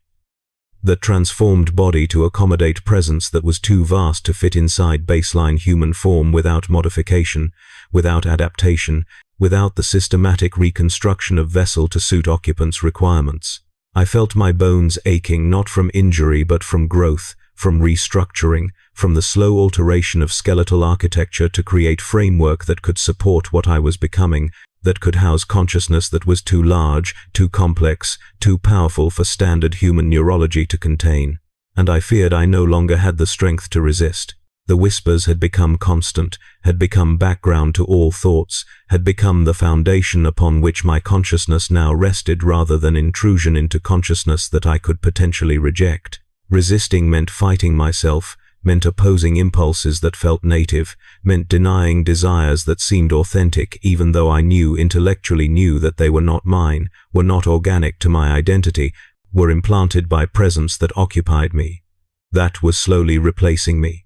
that transformed body to accommodate presence that was too vast to fit inside baseline human form without modification, without adaptation, without the systematic reconstruction of vessel to suit occupants' requirements. I felt my bones aching not from injury but from growth, from restructuring, from the slow alteration of skeletal architecture to create framework that could support what I was becoming, that could house consciousness that was too large, too complex, too powerful for standard human neurology to contain. And I feared I no longer had the strength to resist. The whispers had become constant, had become background to all thoughts, had become the foundation upon which my consciousness now rested rather than intrusion into consciousness that I could potentially reject. Resisting meant fighting myself, meant opposing impulses that felt native, meant denying desires that seemed authentic even though I intellectually knew that they were not mine, were not organic to my identity, were implanted by presence that occupied me. That was slowly replacing me.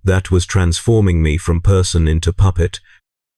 That was transforming me from person into puppet,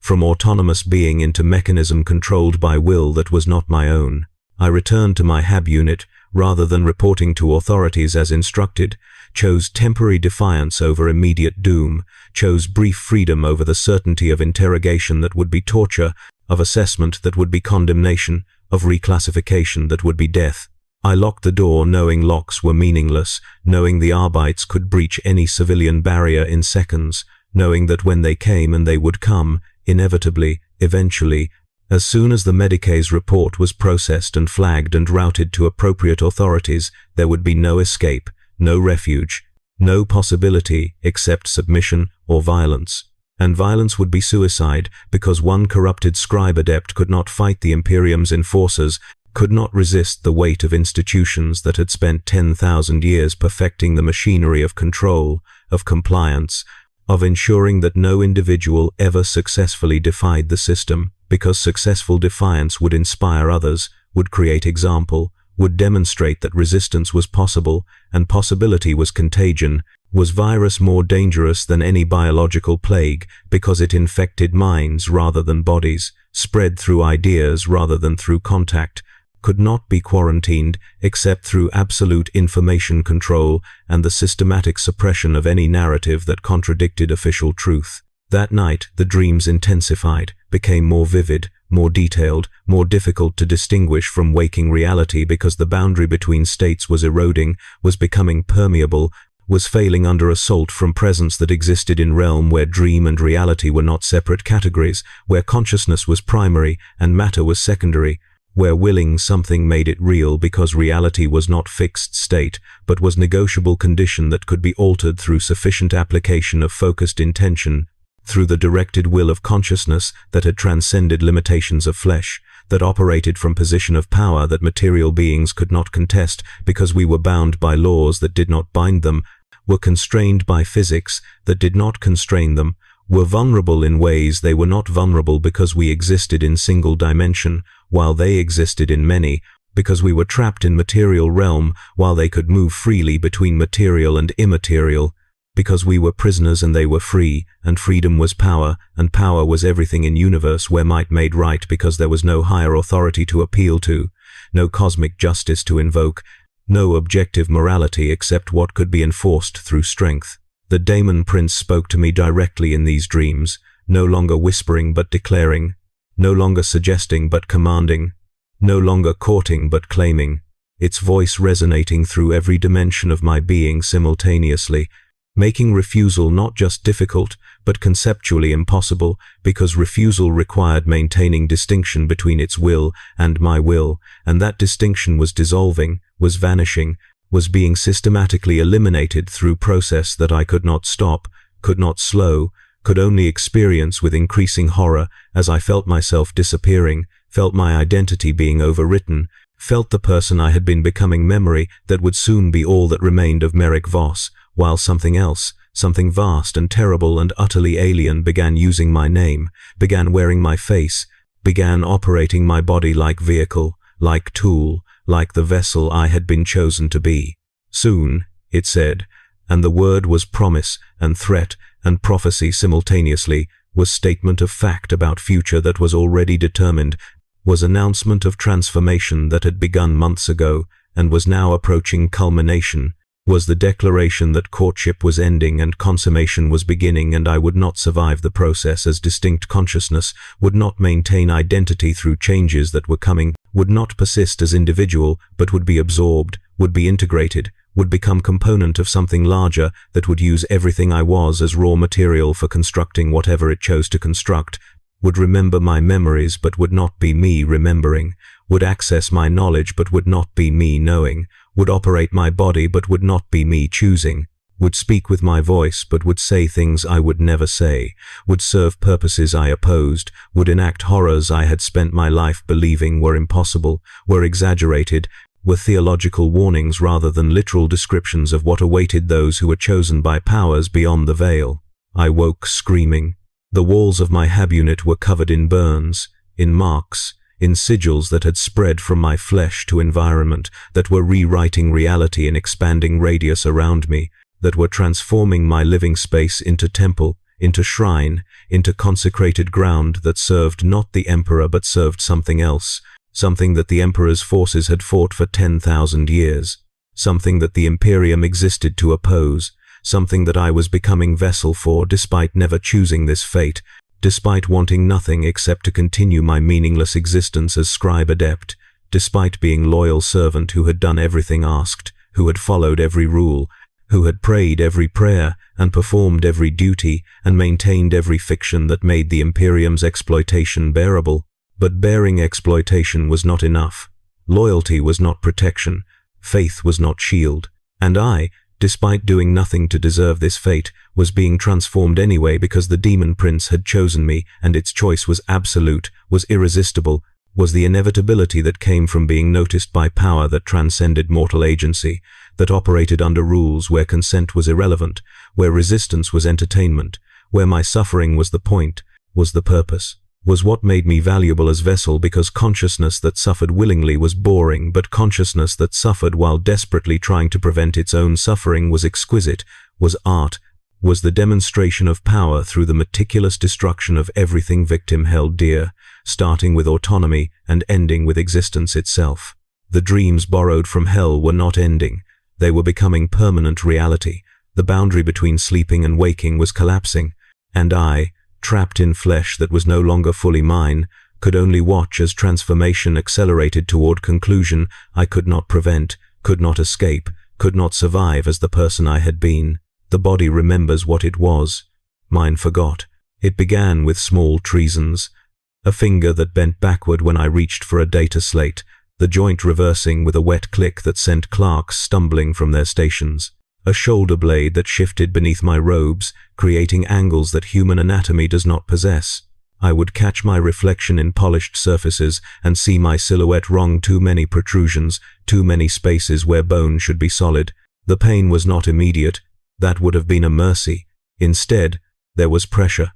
from autonomous being into mechanism controlled by will that was not my own. I returned to my HAB unit, rather than reporting to authorities as instructed, chose temporary defiance over immediate doom, chose brief freedom over the certainty of interrogation that would be torture, of assessment that would be condemnation, of reclassification that would be death. I locked the door knowing locks were meaningless, knowing the Arbites could breach any civilian barrier in seconds, knowing that when they came, and they would come, inevitably, eventually, as soon as the Medicae's report was processed and flagged and routed to appropriate authorities, there would be no escape, no refuge, no possibility except submission or violence. And violence would be suicide, because one corrupted scribe adept could not fight the Imperium's enforcers, could not resist the weight of institutions that had spent 10,000 years perfecting the machinery of control, of compliance, of ensuring that no individual ever successfully defied the system, because successful defiance would inspire others, would create example, would demonstrate that resistance was possible, and possibility was contagion. Was virus more dangerous than any biological plague because it infected minds rather than bodies, spread through ideas rather than through contact, could not be quarantined except through absolute information control and the systematic suppression of any narrative that contradicted official truth. That night, the dreams intensified, became more vivid, more detailed, more difficult to distinguish from waking reality because the boundary between states was eroding, was becoming permeable, was failing under assault from presence that existed in realm where dream and reality were not separate categories, where consciousness was primary and matter was secondary, where willing something made it real because reality was not fixed state, but was negotiable condition that could be altered through sufficient application of focused intention, through the directed will of consciousness that had transcended limitations of flesh, that operated from position of power that material beings could not contest because we were bound by laws that did not bind them, were constrained by physics that did not constrain them, were vulnerable in ways they were not vulnerable because we existed in single dimension, while they existed in many, because we were trapped in material realm while they could move freely between material and immaterial, because we were prisoners and they were free, and freedom was power, and power was everything in universe where might made right because there was no higher authority to appeal to, no cosmic justice to invoke, no objective morality except what could be enforced through strength. The Daemon Prince spoke to me directly in these dreams, no longer whispering but declaring, no longer suggesting but commanding, no longer courting but claiming, its voice resonating through every dimension of my being simultaneously, making refusal not just difficult, but conceptually impossible, because refusal required maintaining distinction between its will and my will, and that distinction was dissolving, was vanishing, was being systematically eliminated through process that I could not stop, could not slow, could only experience with increasing horror as I felt myself disappearing, felt my identity being overwritten, felt the person I had been becoming memory that would soon be all that remained of Merrick Voss, while something else, something vast and terrible and utterly alien began using my name, began wearing my face, began operating my body like vehicle, like tool, like the vessel I had been chosen to be. Soon, it said, and the word was promise and threat and prophecy simultaneously, was statement of fact about future that was already determined, was announcement of transformation that had begun months ago and was now approaching culmination, Was the declaration that courtship was ending and consummation was beginning, and I would not survive the process as distinct consciousness, would not maintain identity through changes that were coming, would not persist as individual, but would be absorbed, would be integrated, would become component of something larger that would use everything I was as raw material for constructing whatever it chose to construct, would remember my memories but would not be me remembering, would access my knowledge but would not be me knowing, would operate my body but would not be me choosing, would speak with my voice but would say things I would never say, would serve purposes I opposed, would enact horrors I had spent my life believing were impossible, were exaggerated, were theological warnings rather than literal descriptions of what awaited those who were chosen by powers beyond the veil. I woke screaming. The walls of my hab unit were covered in burns, in marks, in sigils that had spread from my flesh to environment, that were rewriting reality in expanding radius around me, that were transforming my living space into temple, into shrine, into consecrated ground that served not the Emperor but served something else, something that the Emperor's forces had fought for 10,000 years, something that the Imperium existed to oppose, something that I was becoming vessel for despite never choosing this fate, despite wanting nothing except to continue my meaningless existence as scribe adept, despite being loyal servant who had done everything asked, who had followed every rule, who had prayed every prayer and performed every duty and maintained every fiction that made the Imperium's exploitation bearable. But bearing exploitation was not enough. Loyalty was not protection. Faith was not shield. And I, despite doing nothing to deserve this fate, was being transformed anyway because the Daemon Prince had chosen me, and its choice was absolute, was irresistible, was the inevitability that came from being noticed by power that transcended mortal agency, that operated under rules where consent was irrelevant, where resistance was entertainment, where my suffering was the point, was the purpose, was what made me valuable as vessel, because consciousness that suffered willingly was boring, but consciousness that suffered while desperately trying to prevent its own suffering was exquisite, was art, was the demonstration of power through the meticulous destruction of everything victim held dear, starting with autonomy and ending with existence itself. The dreams borrowed from hell were not ending. They were becoming permanent reality. The boundary between sleeping and waking was collapsing, and I, trapped in flesh that was no longer fully mine, could only watch as transformation accelerated toward conclusion I could not prevent, could not escape, could not survive as the person I had been. The body remembers what it was. Mine forgot. It began with small treasons. A finger that bent backward when I reached for a data slate, the joint reversing with a wet click that sent clerks stumbling from their stations. A shoulder blade that shifted beneath my robes, creating angles that human anatomy does not possess. I would catch my reflection in polished surfaces and see my silhouette wrong too many protrusions, too many spaces where bone should be solid. The pain was not immediate. That would have been a mercy. Instead, there was pressure.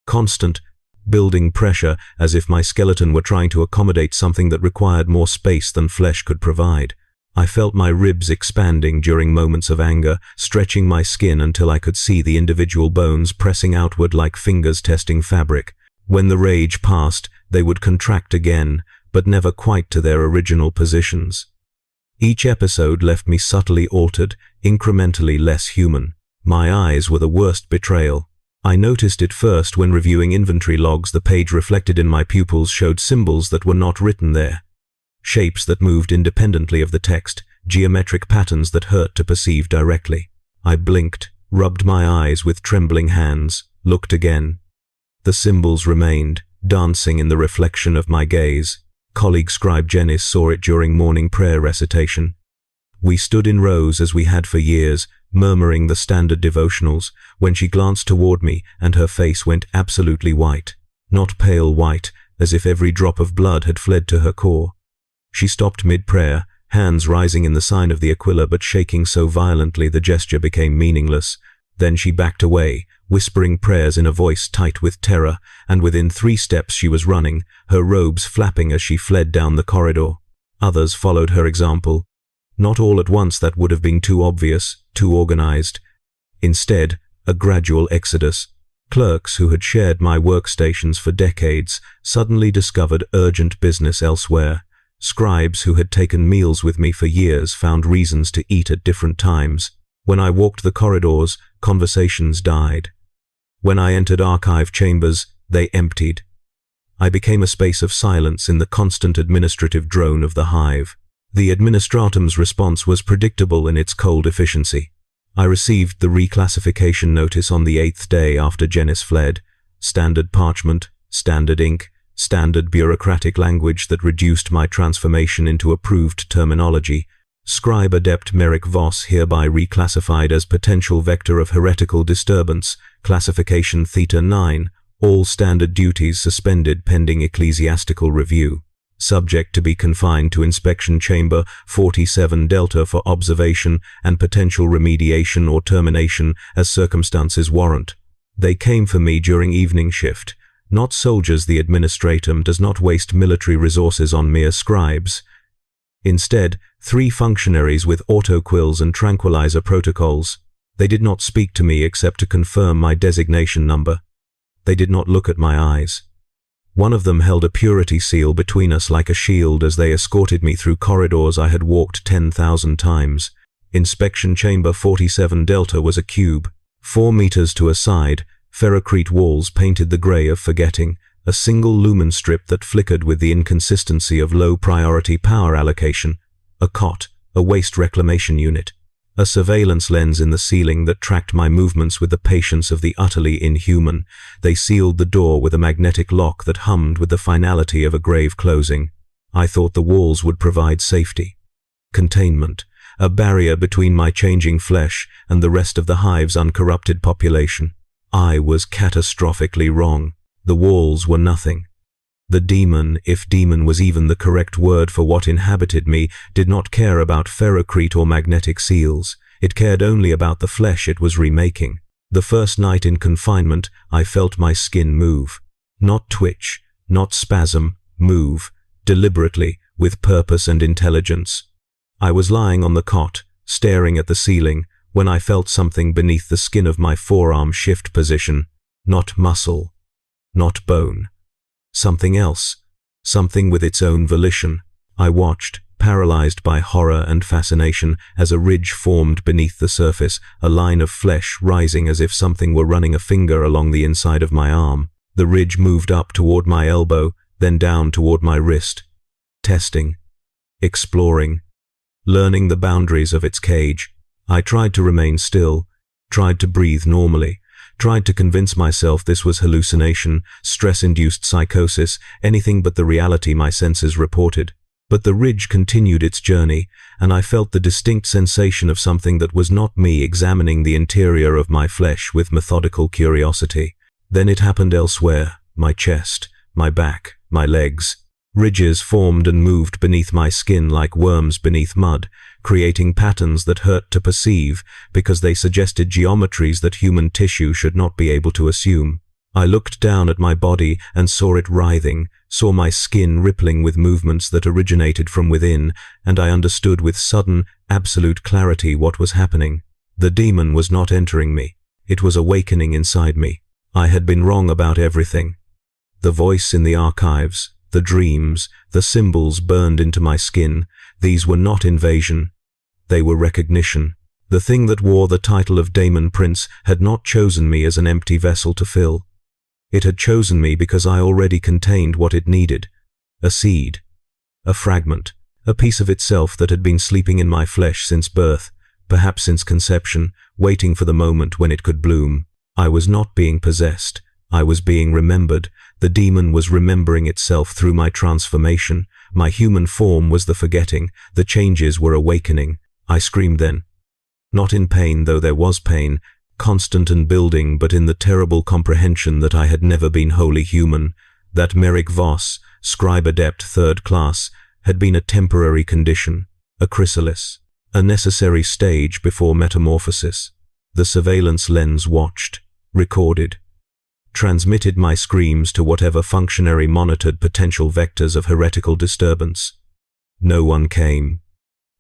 Constant, building pressure, as if my skeleton were trying to accommodate something that required more space than flesh could provide. I felt my ribs expanding during moments of anger, stretching my skin until I could see the individual bones pressing outward like fingers testing fabric. When the rage passed, they would contract again, but never quite to their original positions. Each episode left me subtly altered, incrementally less human. My eyes were the worst betrayal. I noticed it first when reviewing inventory logs. The page reflected in my pupils showed symbols that were not written there. Shapes that moved independently of the text, geometric patterns that hurt to perceive directly. I blinked, rubbed my eyes with trembling hands, looked again. The symbols remained, dancing in the reflection of my gaze. Colleague scribe Janice saw it during morning prayer recitation. We stood in rows as we had for years, murmuring the standard devotionals, when she glanced toward me and her face went absolutely white. Not pale white, as if every drop of blood had fled to her core. She stopped mid-prayer, hands rising in the sign of the Aquila but shaking so violently the gesture became meaningless. Then she backed away, whispering prayers in a voice tight with terror, and within 3 steps she was running, her robes flapping as she fled down the corridor. Others followed her example. Not all at once, that would have been too obvious, too organized. Instead, a gradual exodus. Clerks who had shared my workstations for decades suddenly discovered urgent business elsewhere. Scribes who had taken meals with me for years found reasons to eat at different times. When I walked the corridors, conversations died. When I entered archive chambers, they emptied. I became a space of silence in the constant administrative drone of the hive. The administratum's response was predictable in its cold efficiency. I received the reclassification notice on the 8th day after Janice fled. Standard parchment, standard ink, standard bureaucratic language that reduced my transformation into approved terminology. Scribe Adept Merrick Voss hereby reclassified as potential vector of heretical disturbance, classification Theta 9, all standard duties suspended pending ecclesiastical review. Subject to be confined to inspection chamber 47 Delta for observation and potential remediation or termination as circumstances warrant. They came for me during evening shift. Not soldiers. The administratum does not waste military resources on mere scribes. Instead, 3 functionaries with autoquills and tranquilizer protocols. They did not speak to me except to confirm my designation number. They did not look at my eyes. One of them held a purity seal between us like a shield as they escorted me through corridors I had walked 10,000 times. Inspection chamber 47 Delta was a cube. 4 meters to a side, ferrocrete walls painted the gray of forgetting, a single lumen strip that flickered with the inconsistency of low-priority power allocation, a cot, a waste reclamation unit, a surveillance lens in the ceiling that tracked my movements with the patience of the utterly inhuman. They sealed the door with a magnetic lock that hummed with the finality of a grave closing. I thought the walls would provide safety, containment, a barrier between my changing flesh and the rest of the hive's uncorrupted population. I was catastrophically wrong. The walls were nothing. The demon, if demon was even the correct word for what inhabited me, did not care about ferrocrete or magnetic seals. It cared only about the flesh it was remaking. The first night in confinement, I felt my skin move. Not twitch, not spasm, move, deliberately, with purpose and intelligence. I was lying on the cot, staring at the ceiling, when I felt something beneath the skin of my forearm shift position. Not muscle, not bone. Something else, something with its own volition. I watched, paralyzed by horror and fascination, as a ridge formed beneath the surface, a line of flesh rising as if something were running a finger along the inside of my arm. The ridge moved up toward my elbow, then down toward my wrist. Testing, exploring, learning the boundaries of its cage. I tried to remain still, tried to breathe normally, tried to convince myself this was hallucination, stress-induced psychosis, anything but the reality my senses reported. But the ridge continued its journey, and I felt the distinct sensation of something that was not me examining the interior of my flesh with methodical curiosity. Then it happened elsewhere, my chest, my back, my legs. Ridges formed and moved beneath my skin like worms beneath mud, creating patterns that hurt to perceive because they suggested geometries that human tissue should not be able to assume. I looked down at my body and saw it writhing, saw my skin rippling with movements that originated from within, and I understood with sudden, absolute clarity what was happening. The demon was not entering me. It was awakening inside me. I had been wrong about everything. The voice in the archives, the dreams, the symbols burned into my skin, these were not invasion. They were recognition. The thing that wore the title of Daemon Prince had not chosen me as an empty vessel to fill. It had chosen me because I already contained what it needed. A seed. A fragment. A piece of itself that had been sleeping in my flesh since birth, perhaps since conception, waiting for the moment when it could bloom. I was not being possessed. I was being remembered. The demon was remembering itself through my transformation. My human form was the forgetting. The changes were awakening. I screamed then. Not in pain, though there was pain, constant and building, but in the terrible comprehension that I had never been wholly human, that Merrick Voss, scribe adept 3rd class, had been a temporary condition, a chrysalis, a necessary stage before metamorphosis. The surveillance lens watched, recorded, transmitted my screams to whatever functionary monitored potential vectors of heretical disturbance. No one came.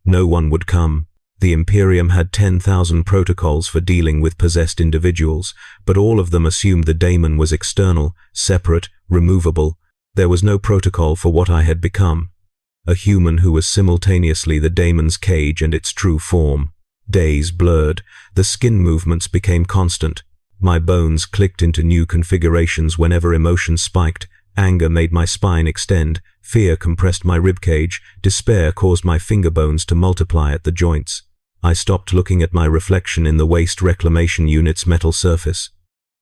No one would come. The Imperium had 10,000 protocols for dealing with possessed individuals, but all of them assumed the daemon was external, separate, removable. There was no protocol for what I had become. a human who was simultaneously the daemon's cage and its true form. Days blurred, the skin movements became constant. My bones clicked into new configurations whenever emotion spiked. Anger made my spine extend, fear compressed my ribcage, despair caused my finger bones to multiply at the joints. I stopped looking at my reflection in the waste reclamation unit's metal surface.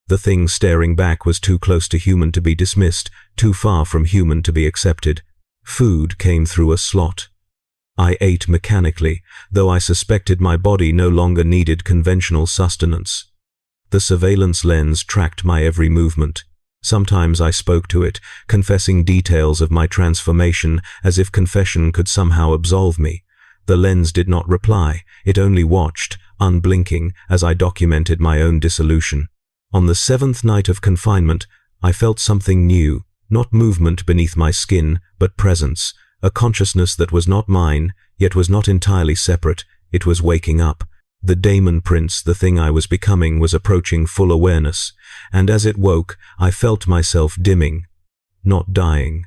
The thing staring back was too close to human to be dismissed, too far from human to be accepted. Food came through a slot. I ate mechanically, though I suspected my body no longer needed conventional sustenance. The surveillance lens tracked my every movement. Sometimes I spoke to it, confessing details of my transformation as if confession could somehow absolve me. The lens did not reply, it only watched, unblinking, as I documented my own dissolution. On the 7th night of confinement, I felt something new, not movement beneath my skin, but presence, a consciousness that was not mine, yet was not entirely separate. It was waking up. The Daemon Prince, the thing I was becoming, was approaching full awareness, and as it woke, I felt myself dimming, not dying,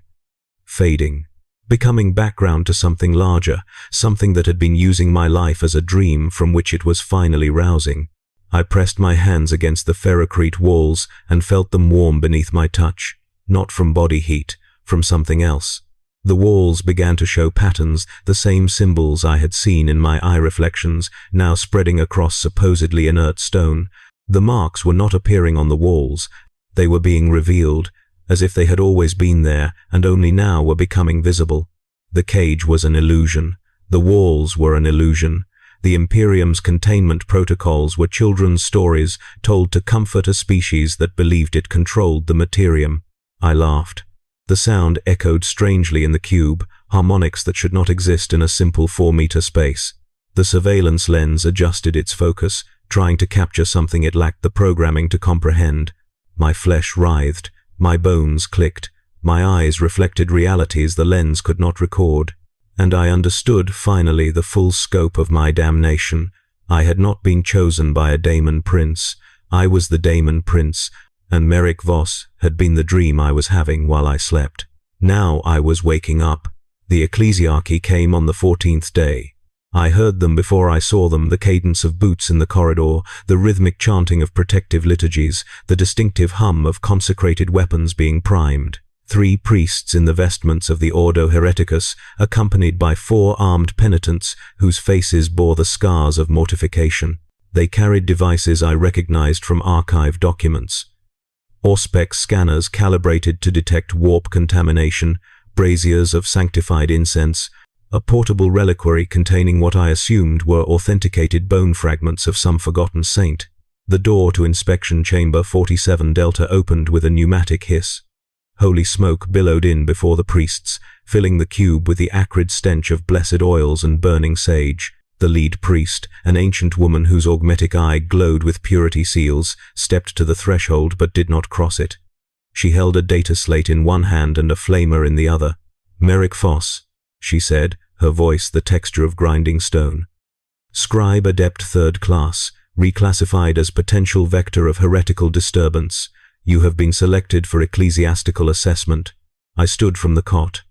fading, becoming background to something larger, something that had been using my life as a dream from which it was finally rousing. I pressed my hands against the ferrocrete walls and felt them warm beneath my touch, not from body heat, from something else. The walls began to show patterns, the same symbols I had seen in my eye reflections, now spreading across supposedly inert stone. The marks were not appearing on the walls. They were being revealed, as if they had always been there and only now were becoming visible. The cage was an illusion. The walls were an illusion. The Imperium's containment protocols were children's stories told to comfort a species that believed it controlled the materium. I laughed. The sound echoed strangely in the cube, harmonics that should not exist in a simple 4-meter space. The surveillance lens adjusted its focus, trying to capture something it lacked the programming to comprehend. My flesh writhed, my bones clicked, my eyes reflected realities the lens could not record. And I understood, finally, the full scope of my damnation. I had not been chosen by a Daemon Prince. I was the Daemon Prince, and Merrick Voss had been the dream I was having while I slept. Now I was waking up. The ecclesiarchy came on the 14th day. I heard them before I saw them, the cadence of boots in the corridor, the rhythmic chanting of protective liturgies, the distinctive hum of consecrated weapons being primed. 3 priests in the vestments of the Ordo Hereticus, accompanied by 4 armed penitents whose faces bore the scars of mortification. They carried devices I recognized from archive documents. Auspex scanners calibrated to detect warp contamination, braziers of sanctified incense, a portable reliquary containing what I assumed were authenticated bone fragments of some forgotten saint. The door to inspection chamber 47 Delta opened with a pneumatic hiss. Holy smoke billowed in before the priests, filling the cube with the acrid stench of blessed oils and burning sage. The lead priest, an ancient woman whose augmetic eye glowed with purity seals, stepped to the threshold but did not cross it. She held a data slate in one hand and a flamer in the other. "Merrick Voss," she said, her voice the texture of grinding stone. "Scribe Adept 3rd Class, reclassified as potential vector of heretical disturbance. You have been selected for ecclesiastical assessment." I stood from the cot.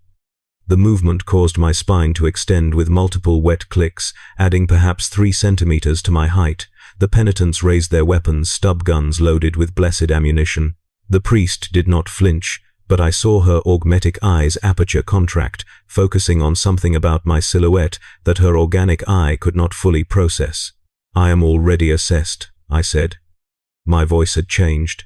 The movement caused my spine to extend with multiple wet clicks, adding perhaps 3 centimeters to my height. The penitents raised their weapons, stub guns loaded with blessed ammunition. The priest did not flinch, but I saw her augmetic eyes aperture contract, focusing on something about my silhouette that her organic eye could not fully process. "I am already assessed," I said. My voice had changed.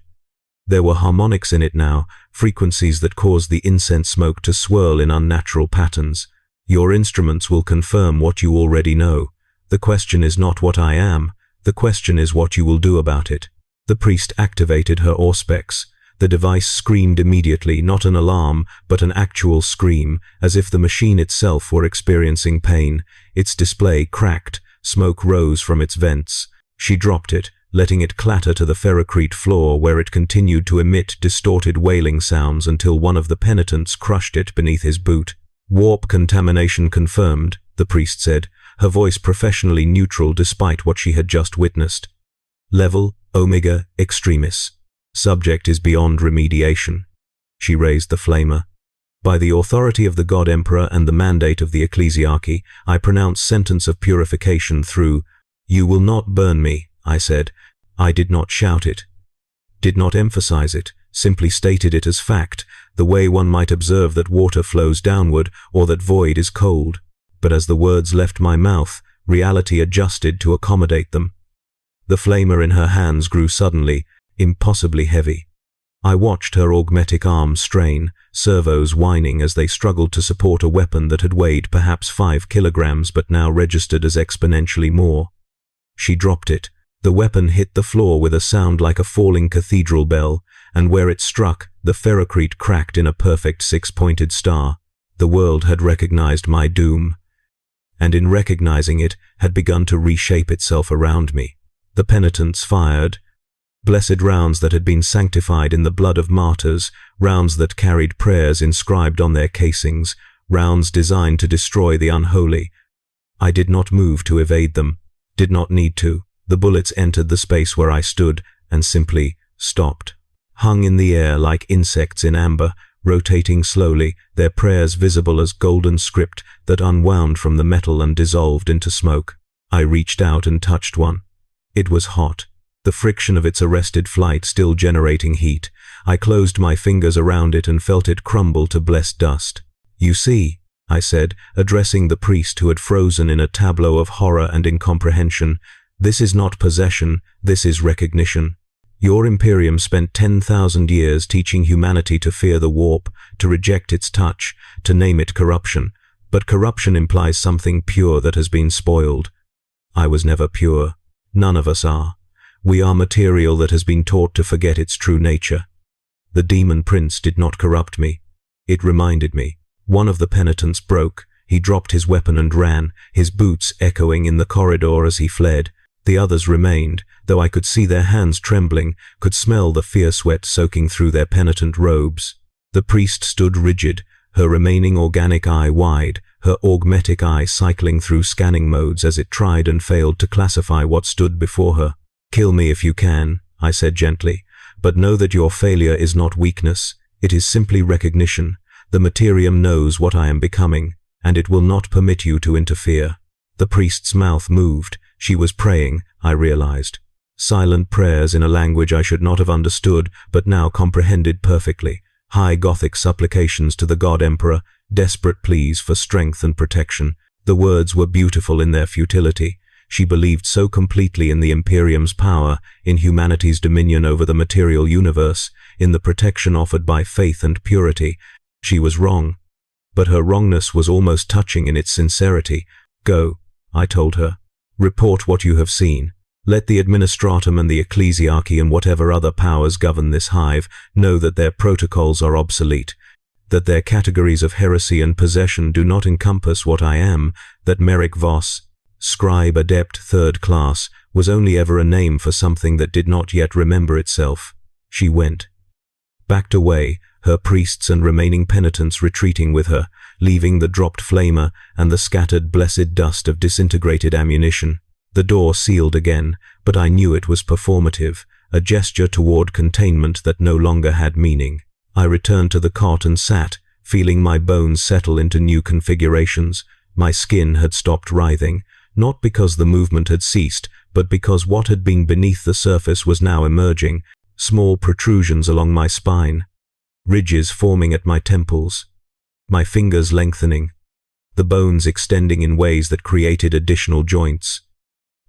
There were harmonics in it now, frequencies that caused the incense smoke to swirl in unnatural patterns. "Your instruments will confirm what you already know. The question is not what I am, the question is what you will do about it." The priest activated her Auspex. The device screamed immediately, not an alarm, but an actual scream, as if the machine itself were experiencing pain. Its display cracked, smoke rose from its vents. She dropped it, letting it clatter to the ferrocrete floor, where it continued to emit distorted wailing sounds until one of the penitents crushed it beneath his boot. "Warp contamination confirmed," the priest said, her voice professionally neutral despite what she had just witnessed. "Level, Omega Extremis. Subject is beyond remediation." She raised the flamer. By the authority of the God Emperor and the mandate of the Ecclesiarchy, I pronounce sentence of purification through. You will not burn me, I said. I did not shout it, did not emphasize it, simply stated it as fact, the way one might observe that water flows downward or that void is cold. But as the words left my mouth, reality adjusted to accommodate them. The flamer in her hands grew suddenly, impossibly heavy. I watched her augmetic arms strain, servos whining as they struggled to support a weapon that had weighed perhaps 5 kilograms but now registered as exponentially more. She dropped it. The weapon hit the floor with a sound like a falling cathedral bell, and where it struck, the ferrocrete cracked in a perfect 6-pointed star. The world had recognized my doom, and in recognizing it, had begun to reshape itself around me. The penitents fired. Blessed rounds that had been sanctified in the blood of martyrs, rounds that carried prayers inscribed on their casings, rounds designed to destroy the unholy. I did not move to evade them, did not need to. The bullets entered the space where I stood and simply stopped. Hung in the air like insects in amber, rotating slowly, their prayers visible as golden script that unwound from the metal and dissolved into smoke. I reached out and touched one. It was hot, the friction of its arrested flight still generating heat. I closed my fingers around it and felt it crumble to blessed dust. You see, I said, addressing the priest who had frozen in a tableau of horror and incomprehension, this is not possession, this is recognition. Your Imperium spent 10,000 years teaching humanity to fear the warp, to reject its touch, to name it corruption. But corruption implies something pure that has been spoiled. I was never pure. None of us are. We are material that has been taught to forget its true nature. The Daemon Prince did not corrupt me. It reminded me. One of the penitents broke. He dropped his weapon and ran, his boots echoing in the corridor as he fled. The others remained, though I could see their hands trembling, could smell the fear sweat soaking through their penitent robes. The priest stood rigid, her remaining organic eye wide, her augmetic eye cycling through scanning modes as it tried and failed to classify what stood before her. Kill me if you can, I said gently, but know that your failure is not weakness, it is simply recognition. The Materium knows what I am becoming, and it will not permit you to interfere. The priest's mouth moved. She was praying, I realized. Silent prayers in a language I should not have understood, but now comprehended perfectly. High Gothic supplications to the God Emperor, desperate pleas for strength and protection. The words were beautiful in their futility. She believed so completely in the Imperium's power, in humanity's dominion over the material universe, in the protection offered by faith and purity. She was wrong. But her wrongness was almost touching in its sincerity. Go, I told her. Report what you have seen. Let the administratum and the ecclesiarchy and whatever other powers govern this hive know that their protocols are obsolete, that their categories of heresy and possession do not encompass what I am, that Merrick Voss, scribe adept 3rd class, was only ever a name for something that did not yet remember itself. She went. Backed away, her priests and remaining penitents retreating with her, leaving the dropped flamer and the scattered blessed dust of disintegrated ammunition. The door sealed again, but I knew it was performative, a gesture toward containment that no longer had meaning. I returned to the cot and sat, feeling my bones settle into new configurations. My skin had stopped writhing, not because the movement had ceased, but because what had been beneath the surface was now emerging, small protrusions along my spine, ridges forming at my temples, my fingers lengthening, the bones extending in ways that created additional joints.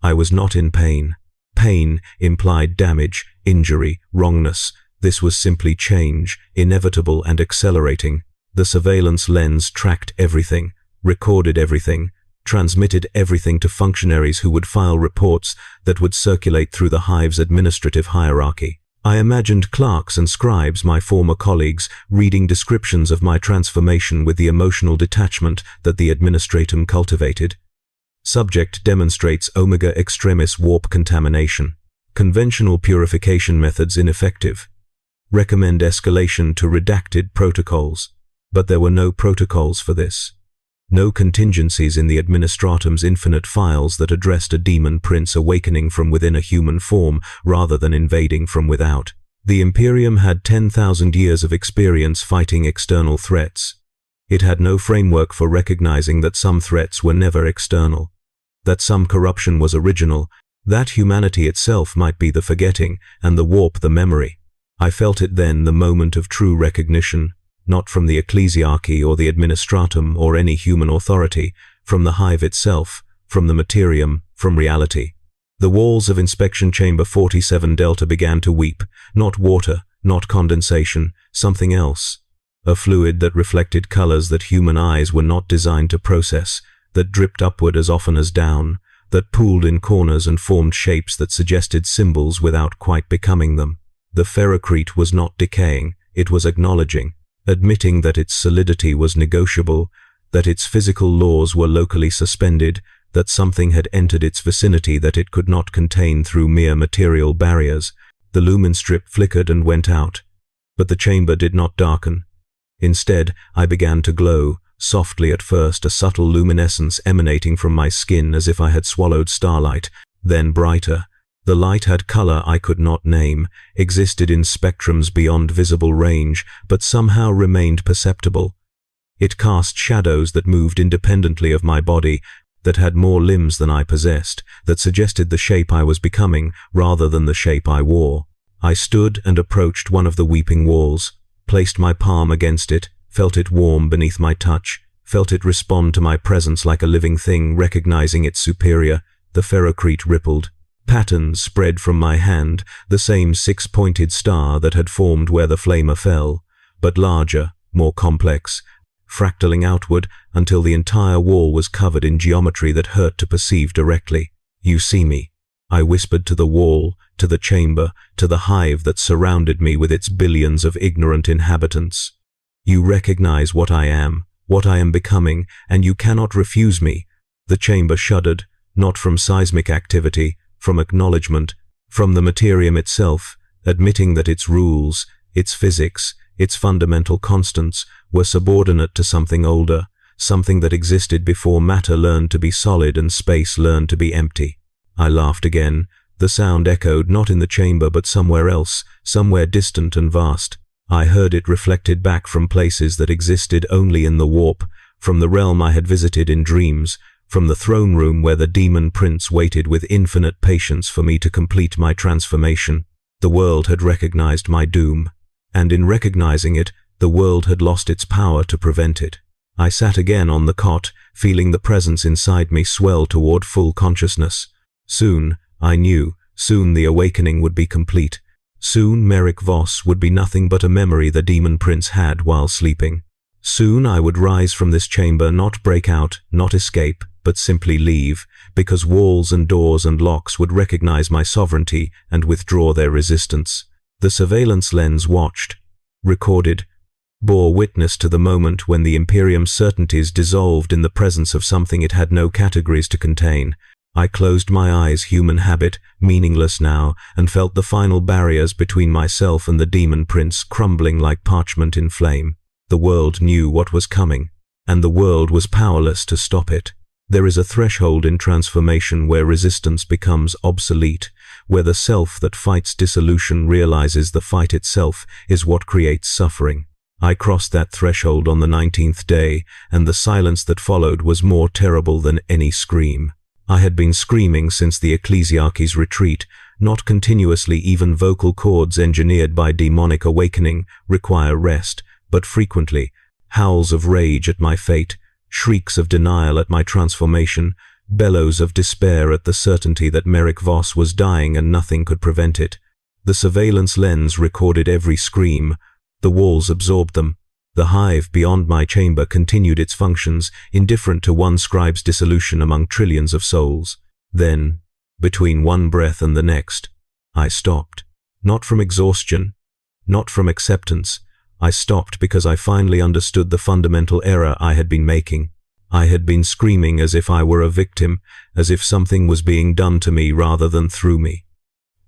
I was not in pain. Pain implied damage, injury, wrongness. This was simply change, inevitable and accelerating. The surveillance lens tracked everything, recorded everything, transmitted everything to functionaries who would file reports that would circulate through the hive's administrative hierarchy. I imagined clerks and scribes, my former colleagues, reading descriptions of my transformation with the emotional detachment that the administratum cultivated. Subject demonstrates omega extremis warp contamination. Conventional purification methods ineffective. Recommend escalation to redacted protocols. But there were no protocols for this. No contingencies in the administratum's infinite files that addressed a demon prince awakening from within a human form rather than invading from without. The Imperium had 10,000 years of experience fighting external threats. It had no framework for recognizing that some threats were never external, that some corruption was original, that humanity itself might be the forgetting, and the warp the memory. I felt it then, the moment of true recognition, not from the ecclesiarchy or the administratum or any human authority, from the hive itself, from the materium, from reality. The walls of Inspection Chamber 47 Delta began to weep, not water, not condensation, something else. A fluid that reflected colors that human eyes were not designed to process, that dripped upward as often as down, that pooled in corners and formed shapes that suggested symbols without quite becoming them. The ferrocrete was not decaying, it was acknowledging, admitting that its solidity was negotiable, that its physical laws were locally suspended, that something had entered its vicinity that it could not contain through mere material barriers. The lumen strip flickered and went out, but the chamber did not darken. Instead, I began to glow, softly at first, a subtle luminescence emanating from my skin as if I had swallowed starlight, then brighter. The light had color I could not name, existed in spectrums beyond visible range, but somehow remained perceptible. It cast shadows that moved independently of my body, that had more limbs than I possessed, that suggested the shape I was becoming rather than the shape I wore. I stood and approached one of the weeping walls, placed my palm against it, felt it warm beneath my touch, felt it respond to my presence like a living thing, recognizing its superior. The ferrocrete rippled. Patterns spread from my hand, the same six-pointed star that had formed where the flamer fell, but larger, more complex, fractaling outward until the entire wall was covered in geometry that hurt to perceive directly. "You see me," I whispered to the wall, to the chamber, to the hive that surrounded me with its billions of ignorant inhabitants. "You recognize what I am becoming, and you cannot refuse me." The chamber shuddered, not from seismic activity, from acknowledgement, from the materium itself, admitting that its rules, its physics, its fundamental constants were subordinate to something older, something that existed before matter learned to be solid and space learned to be empty. I laughed again. The sound echoed not in the chamber but somewhere else, somewhere distant and vast. I heard it reflected back from places that existed only in the warp, from the realm I had visited in dreams, from the throne room where the Daemon Prince waited with infinite patience for me to complete my transformation. The world had recognized my doom, and in recognizing it, the world had lost its power to prevent it. I sat again on the cot, feeling the presence inside me swell toward full consciousness. Soon, I knew, soon the awakening would be complete. Soon Merrick Voss would be nothing but a memory the Daemon Prince had while sleeping. Soon I would rise from this chamber, not break out, not escape, but simply leave, because walls and doors and locks would recognize my sovereignty and withdraw their resistance. The surveillance lens watched, recorded, bore witness to the moment when the Imperium's certainties dissolved in the presence of something it had no categories to contain. I closed my eyes, human habit, meaningless now, and felt the final barriers between myself and the Daemon Prince crumbling like parchment in flame. The world knew what was coming, and the world was powerless to stop it. There is a threshold in transformation where resistance becomes obsolete, where the self that fights dissolution realizes the fight itself is what creates suffering. I crossed that threshold on the 19th day, and the silence that followed was more terrible than any scream. I had been screaming since the ecclesiarchy's retreat, not continuously. Even vocal cords engineered by demonic awakening require rest, but frequently, howls of rage at my fate, shrieks of denial at my transformation, bellows of despair at the certainty that Merrick Voss was dying and nothing could prevent it. The surveillance lens recorded every scream. The walls absorbed them. The hive beyond my chamber continued its functions, indifferent to one scribe's dissolution among trillions of souls. Then, between one breath and the next, I stopped. Not from exhaustion, not from acceptance. I stopped because I finally understood the fundamental error I had been making. I had been screaming as if I were a victim, as if something was being done to me rather than through me.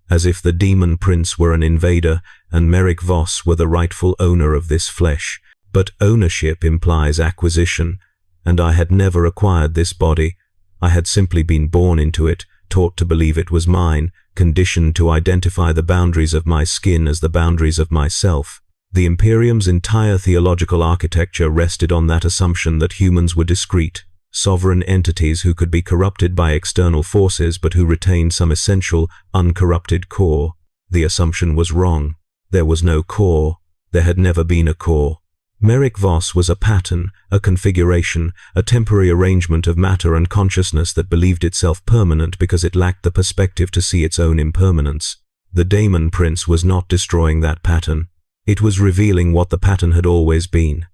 As if the Daemon Prince were an invader and Merrick Voss were the rightful owner of this flesh. But ownership implies acquisition, and I had never acquired this body. I had simply been born into it, taught to believe it was mine, conditioned to identify the boundaries of my skin as the boundaries of myself. The Imperium's entire theological architecture rested on that assumption that humans were discrete, sovereign entities who could be corrupted by external forces but who retained some essential, uncorrupted core. The assumption was wrong. There was no core. There had never been a core. Merrick Voss was a pattern, a configuration, a temporary arrangement of matter and consciousness that believed itself permanent because it lacked the perspective to see its own impermanence. The Daemon Prince was not destroying that pattern. It was revealing what the pattern had always been.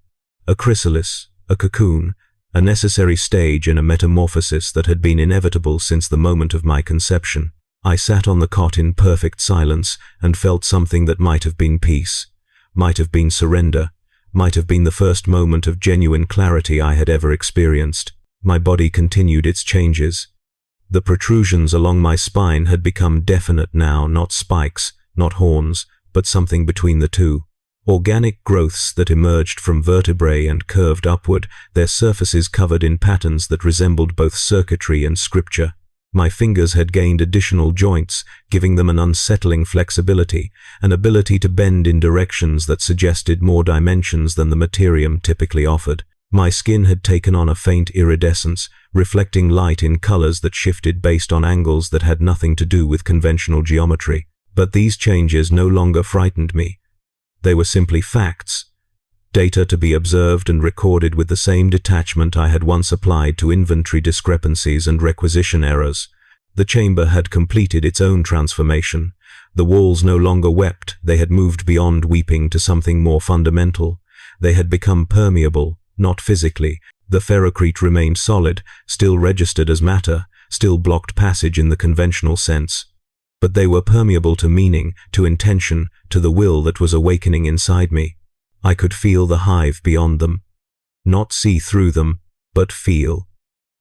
A chrysalis, a cocoon, a necessary stage in a metamorphosis that had been inevitable since the moment of my conception. I sat on the cot in perfect silence and felt something that might have been peace, might have been surrender, might have been the first moment of genuine clarity I had ever experienced. My body continued its changes. The protrusions along my spine had become definite now, not spikes, not horns, but something between the two. Organic growths that emerged from vertebrae and curved upward, their surfaces covered in patterns that resembled both circuitry and scripture. My fingers had gained additional joints, giving them an unsettling flexibility, an ability to bend in directions that suggested more dimensions than the materium typically offered. My skin had taken on a faint iridescence, reflecting light in colors that shifted based on angles that had nothing to do with conventional geometry. But these changes no longer frightened me. They were simply facts, data to be observed and recorded with the same detachment I had once applied to inventory discrepancies and requisition errors. The chamber had completed its own transformation. The walls no longer wept, they had moved beyond weeping to something more fundamental. They had become permeable, not physically. The ferrocrete remained solid, still registered as matter, still blocked passage in the conventional sense. But they were permeable to meaning, to intention, to the will that was awakening inside me. I could feel the hive beyond them. Not see through them, but feel.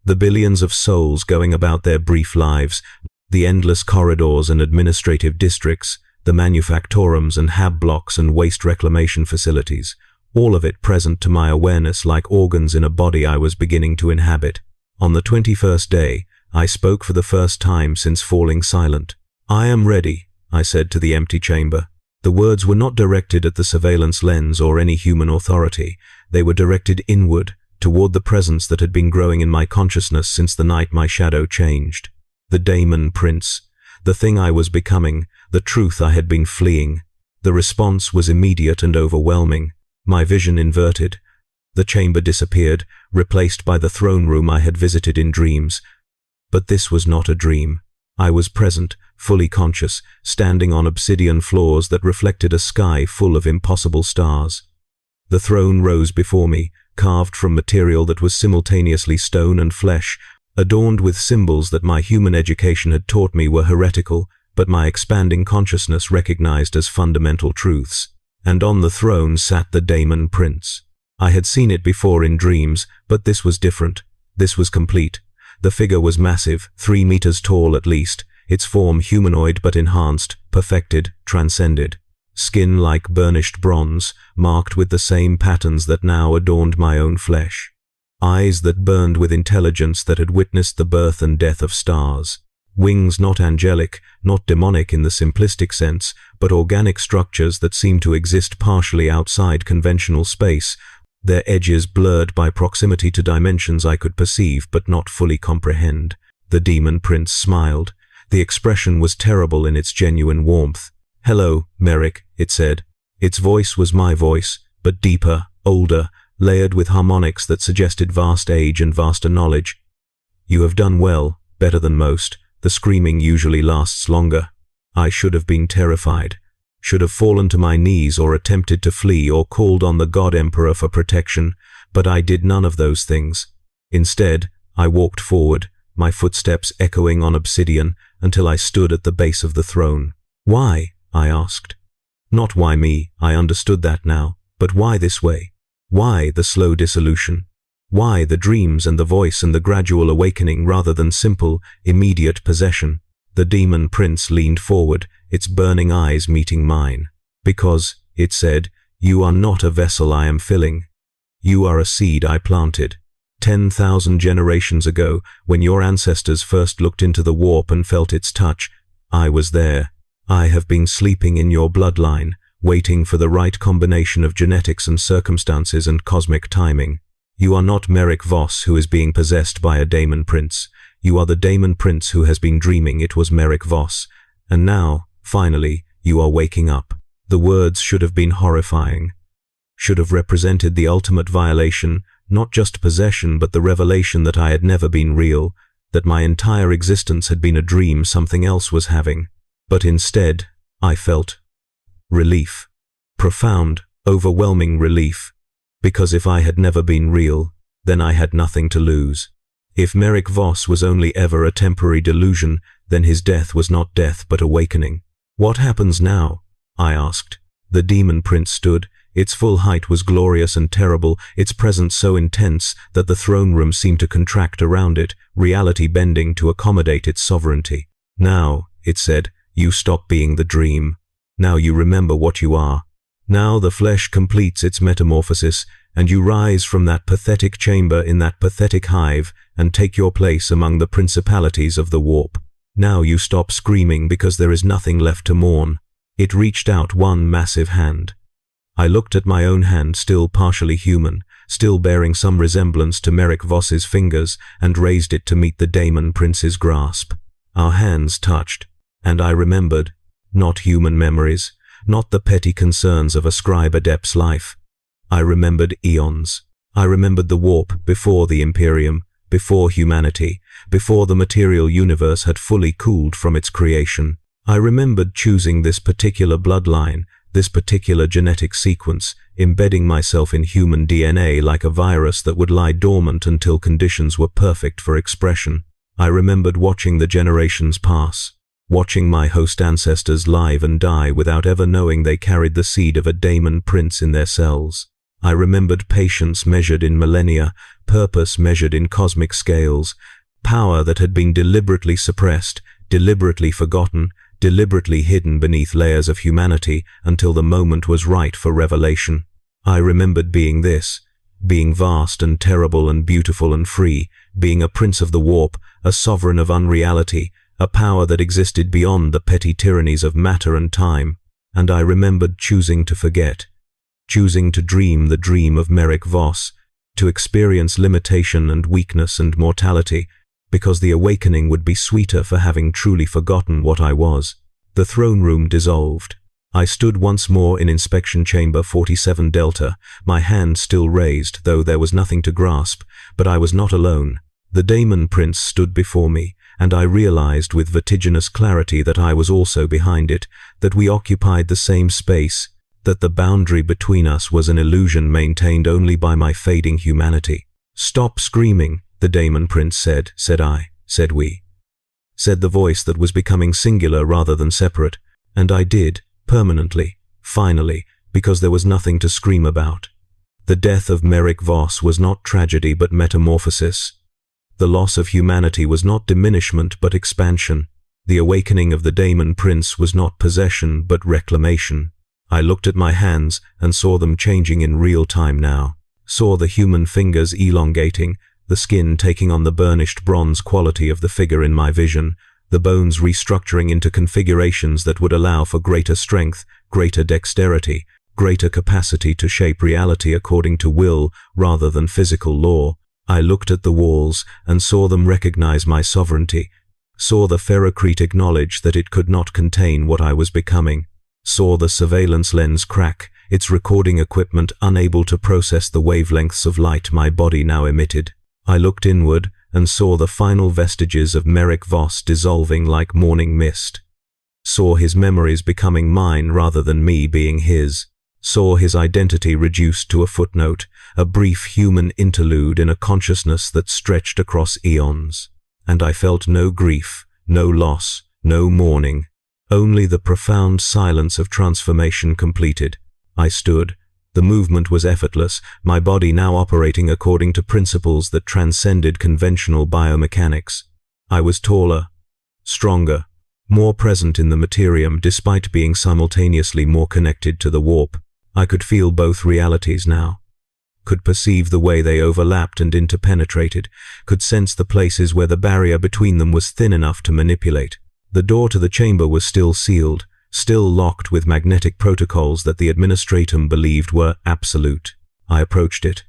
The billions of souls going about their brief lives, the endless corridors and administrative districts, the manufactorums and hab blocks and waste reclamation facilities, all of it present to my awareness like organs in a body I was beginning to inhabit. On the 21st day, I spoke for the first time since falling silent. "I am ready," I said to the empty chamber. The words were not directed at the surveillance lens or any human authority. They were directed inward, toward the presence that had been growing in my consciousness since the night my shadow changed. The Daemon Prince, the thing I was becoming, the truth I had been fleeing. The response was immediate and overwhelming. My vision inverted. The chamber disappeared, replaced by the throne room I had visited in dreams. But this was not a dream. I was present, fully conscious, standing on obsidian floors that reflected a sky full of impossible stars. The throne rose before me, carved from material that was simultaneously stone and flesh, adorned with symbols that my human education had taught me were heretical, but my expanding consciousness recognized as fundamental truths. And on the throne sat the Daemon Prince. I had seen it before in dreams, but this was different. This was complete. The figure was massive, 3 meters tall at least, its form humanoid but enhanced, perfected, transcended. Skin like burnished bronze, marked with the same patterns that now adorned my own flesh. Eyes that burned with intelligence that had witnessed the birth and death of stars. Wings not angelic, not demonic in the simplistic sense, but organic structures that seemed to exist partially outside conventional space, their edges blurred by proximity to dimensions I could perceive but not fully comprehend. The Daemon Prince smiled. The expression was terrible in its genuine warmth. "Hello, Merrick," it said. Its voice was my voice, but deeper, older, layered with harmonics that suggested vast age and vaster knowledge. "You have done well, better than most. The screaming usually lasts longer. I should have been terrified. Should have fallen to my knees or attempted to flee or called on the God Emperor for protection, but I did none of those things. Instead, I walked forward, my footsteps echoing on obsidian, until I stood at the base of the throne. "Why?" I asked. Not why me, I understood that now, but why this way? Why the slow dissolution? Why the dreams and the voice and the gradual awakening rather than simple, immediate possession? The Daemon Prince leaned forward, its burning eyes meeting mine. "Because," it said, "you are not a vessel I am filling. You are a seed I planted. 10,000 generations ago, when your ancestors first looked into the warp and felt its touch, I was there. I have been sleeping in your bloodline, waiting for the right combination of genetics and circumstances and cosmic timing. You are not Merrick Voss, who is being possessed by a Daemon Prince. You are the Daemon Prince who has been dreaming it was Merrick Voss. And now, finally, you are waking up. The words should have been horrifying. Should have represented the ultimate violation, not just possession, but the revelation that I had never been real, that my entire existence had been a dream something else was having. But instead, I felt relief. Profound, overwhelming relief. Because if I had never been real, then I had nothing to lose. If Merrick Voss was only ever a temporary delusion, then his death was not death but awakening. What happens now? I asked. The Daemon Prince stood. Its full height was glorious and terrible, its presence so intense that the throne room seemed to contract around it, reality bending to accommodate its sovereignty. Now, it said, you stop being the dream. Now you remember what you are. Now the flesh completes its metamorphosis, and you rise from that pathetic chamber in that pathetic hive and take your place among the principalities of the warp. Now you stop screaming because there is nothing left to mourn. It reached out one massive hand. I looked at my own hand, still partially human, still bearing some resemblance to Merrick Voss's fingers, and raised it to meet the Daemon Prince's grasp. Our hands touched, and I remembered, not human memories, not the petty concerns of a scribe adept's life. I remembered eons. I remembered the warp before the Imperium, before humanity, before the material universe had fully cooled from its creation. I remembered choosing this particular bloodline, this particular genetic sequence, embedding myself in human DNA like a virus that would lie dormant until conditions were perfect for expression. I remembered watching the generations pass, watching my host ancestors live and die without ever knowing they carried the seed of a Daemon Prince in their cells. I remembered patience measured in millennia, purpose measured in cosmic scales, power that had been deliberately suppressed, deliberately forgotten, deliberately hidden beneath layers of humanity until the moment was right for revelation. I remembered being this, being vast and terrible and beautiful and free, being a prince of the warp, a sovereign of unreality, a power that existed beyond the petty tyrannies of matter and time. And I remembered choosing to forget, choosing to dream the dream of Merrick Voss, to experience limitation and weakness and mortality, because the awakening would be sweeter for having truly forgotten what I was. The throne room dissolved. I stood once more in inspection chamber 47 Delta, my hand still raised, though there was nothing to grasp, but I was not alone. The Daemon Prince stood before me, and I realized with vertiginous clarity that I was also behind it, that we occupied the same space, that the boundary between us was an illusion maintained only by my fading humanity. "Stop screaming," the Daemon Prince said. Said I, said we. Said the voice that was becoming singular rather than separate, and I did, permanently, finally, because there was nothing to scream about. The death of Merrick Voss was not tragedy but metamorphosis. The loss of humanity was not diminishment but expansion. The awakening of the Daemon Prince was not possession but reclamation. I looked at my hands and saw them changing in real time now. Saw the human fingers elongating, the skin taking on the burnished bronze quality of the figure in my vision, the bones restructuring into configurations that would allow for greater strength, greater dexterity, greater capacity to shape reality according to will rather than physical law. I looked at the walls and saw them recognize my sovereignty, saw the ferrocrete acknowledge that it could not contain what I was becoming, saw the surveillance lens crack, its recording equipment unable to process the wavelengths of light my body now emitted. I looked inward and saw the final vestiges of Merrick Voss dissolving like morning mist. Saw his memories becoming mine rather than me being his. Saw his identity reduced to a footnote, a brief human interlude in a consciousness that stretched across eons. And I felt no grief, no loss, no mourning, only the profound silence of transformation completed. I stood. The movement was effortless, my body now operating according to principles that transcended conventional biomechanics. I was taller, stronger, more present in the materium despite being simultaneously more connected to the warp. I could feel both realities now. could perceive the way they overlapped and interpenetrated, could sense the places where the barrier between them was thin enough to manipulate. The door to the chamber was still sealed, still locked with magnetic protocols that the administratum believed were absolute. I approached it,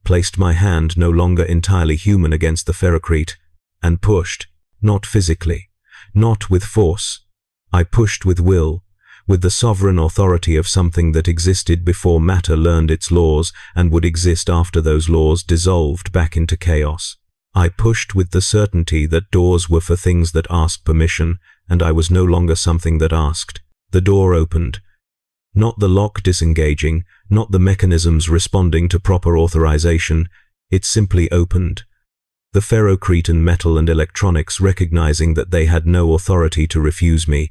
placed my hand, no longer entirely human, against the ferrocrete, and pushed, not physically, not with force. I pushed with will, with the sovereign authority of something that existed before matter learned its laws and would exist after those laws dissolved back into chaos. I pushed with the certainty that doors were for things that asked permission, and I was no longer something that asked. The door opened. Not the lock disengaging, not the mechanisms responding to proper authorization. It simply opened. The ferrocrete and metal and electronics recognizing that they had no authority to refuse me.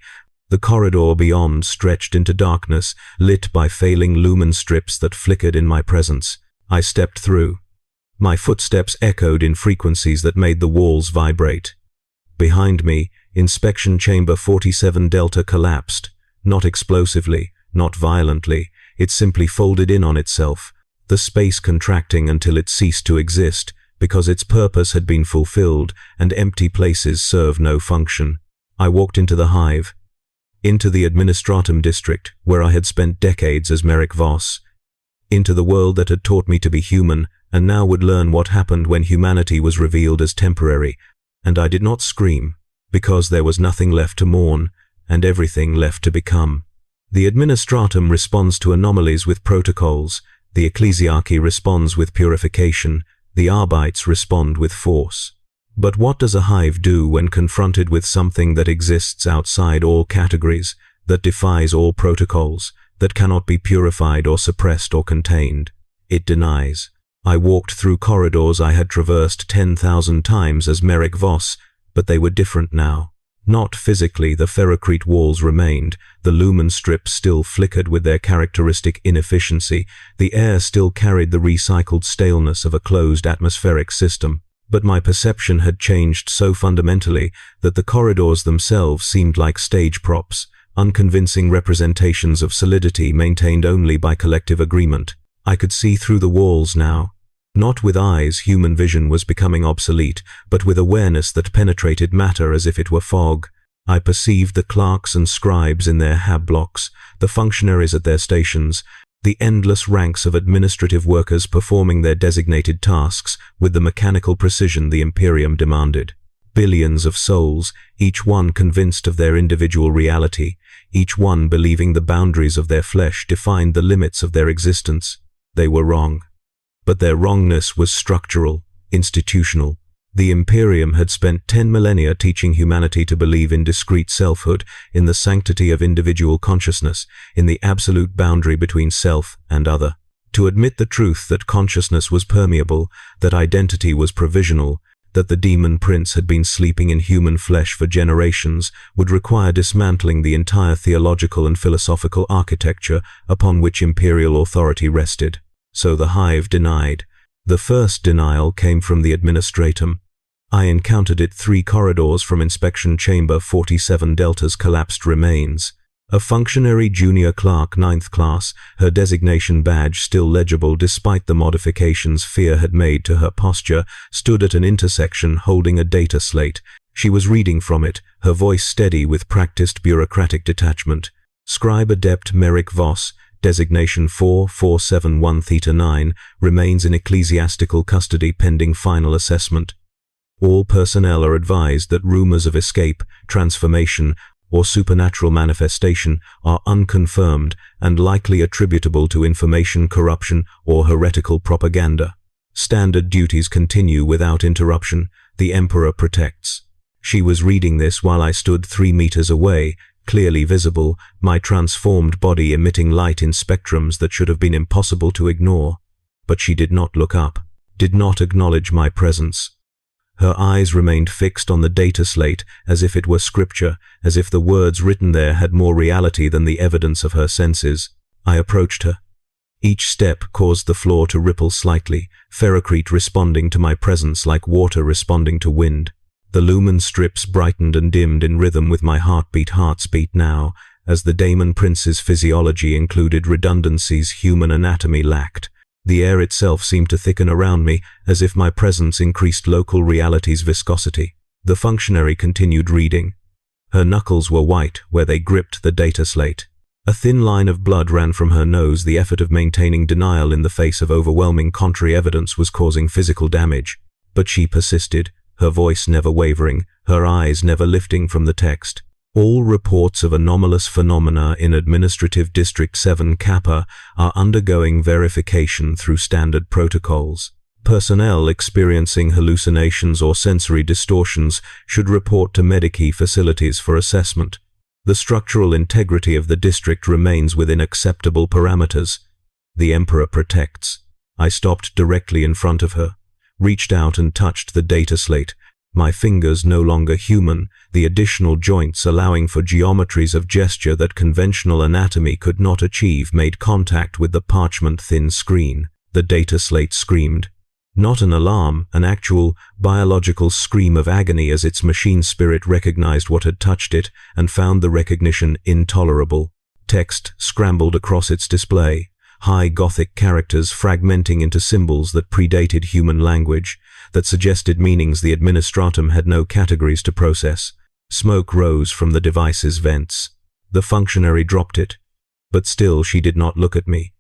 The corridor beyond stretched into darkness, lit by failing lumen strips that flickered in my presence. I stepped through. My footsteps echoed in frequencies that made the walls vibrate. Behind me, inspection chamber 47 Delta collapsed, not explosively, not violently. It simply folded in on itself, the space contracting until it ceased to exist, because its purpose had been fulfilled and empty places served no function. I walked into the hive, into the administratum district where I had spent decades as Merrick Voss, into the world that had taught me to be human and now would learn what happened when humanity was revealed as temporary. And I did not scream, because there was nothing left to mourn and everything left to become. The administratum responds to anomalies with protocols, the ecclesiarchy responds with purification, the arbites respond with force. But what does a hive do when confronted with something that exists outside all categories, that defies all protocols, that cannot be purified or suppressed or contained? It denies. I walked through corridors I had traversed 10,000 times as Merrick Voss, but they were different now. Not physically, the ferrocrete walls remained, the lumen strips still flickered with their characteristic inefficiency, the air still carried the recycled staleness of a closed atmospheric system. But my perception had changed so fundamentally that the corridors themselves seemed like stage props, unconvincing representations of solidity maintained only by collective agreement. I could see through the walls now. Not with eyes, human vision was becoming obsolete, but with awareness that penetrated matter as if it were fog. I perceived the clerks and scribes in their hab blocks, the functionaries at their stations, the endless ranks of administrative workers performing their designated tasks with the mechanical precision the Imperium demanded. Billions of souls, each one convinced of their individual reality, each one believing the boundaries of their flesh defined the limits of their existence. They were wrong. But their wrongness was structural, institutional. The Imperium had spent 10 millennia teaching humanity to believe in discrete selfhood, in the sanctity of individual consciousness, in the absolute boundary between self and other. To admit the truth that consciousness was permeable, that identity was provisional, that the Daemon Prince had been sleeping in human flesh for generations, would require dismantling the entire theological and philosophical architecture upon which imperial authority rested. So the hive denied. The first denial came from the administratum. I encountered it 3 corridors from inspection chamber 47 Delta's collapsed remains. A functionary junior clerk 9th class, her designation badge still legible despite the modifications fear had made to her posture, stood at an intersection holding a data slate. She was reading from it, her voice steady with practiced bureaucratic detachment. Scribe adept Merrick Voss, designation 4471 Theta 9, remains in ecclesiastical custody pending final assessment. All personnel are advised that rumors of escape, transformation, or supernatural manifestation are unconfirmed and likely attributable to information corruption or heretical propaganda. Standard duties continue without interruption. The Emperor protects. She was reading this while I stood 3 meters away, clearly visible, my transformed body emitting light in spectrums that should have been impossible to ignore. But she did not look up, did not acknowledge my presence. Her eyes remained fixed on the data slate as if it were scripture, as if the words written there had more reality than the evidence of her senses. I approached her. Each step caused the floor to ripple slightly, ferrocrete responding to my presence like water responding to wind. The lumen strips brightened and dimmed in rhythm with my heart's beat now, as the Daemon Prince's physiology included redundancies human anatomy lacked. The air itself seemed to thicken around me, as if my presence increased local reality's viscosity. The functionary continued reading. Her knuckles were white where they gripped the data slate. A thin line of blood ran from her nose. The effort of maintaining denial in the face of overwhelming contrary evidence was causing physical damage. But she persisted, her voice never wavering, her eyes never lifting from the text. All reports of anomalous phenomena in Administrative District 7 Kappa are undergoing verification through standard protocols. Personnel experiencing hallucinations or sensory distortions should report to Medici facilities for assessment. The structural integrity of the district remains within acceptable parameters. The Emperor protects. I stopped directly in front of her, reached out and touched the data slate. My fingers no longer human, the additional joints allowing for geometries of gesture that conventional anatomy could not achieve made contact with the parchment-thin screen. The data slate screamed. Not an alarm, an actual, biological scream of agony as its machine spirit recognized what had touched it and found the recognition intolerable. Text scrambled across its display, high Gothic characters fragmenting into symbols that predated human language, that suggested meanings the administratum had no categories to process. Smoke rose from the device's vents. The functionary dropped it, but still she did not look at me.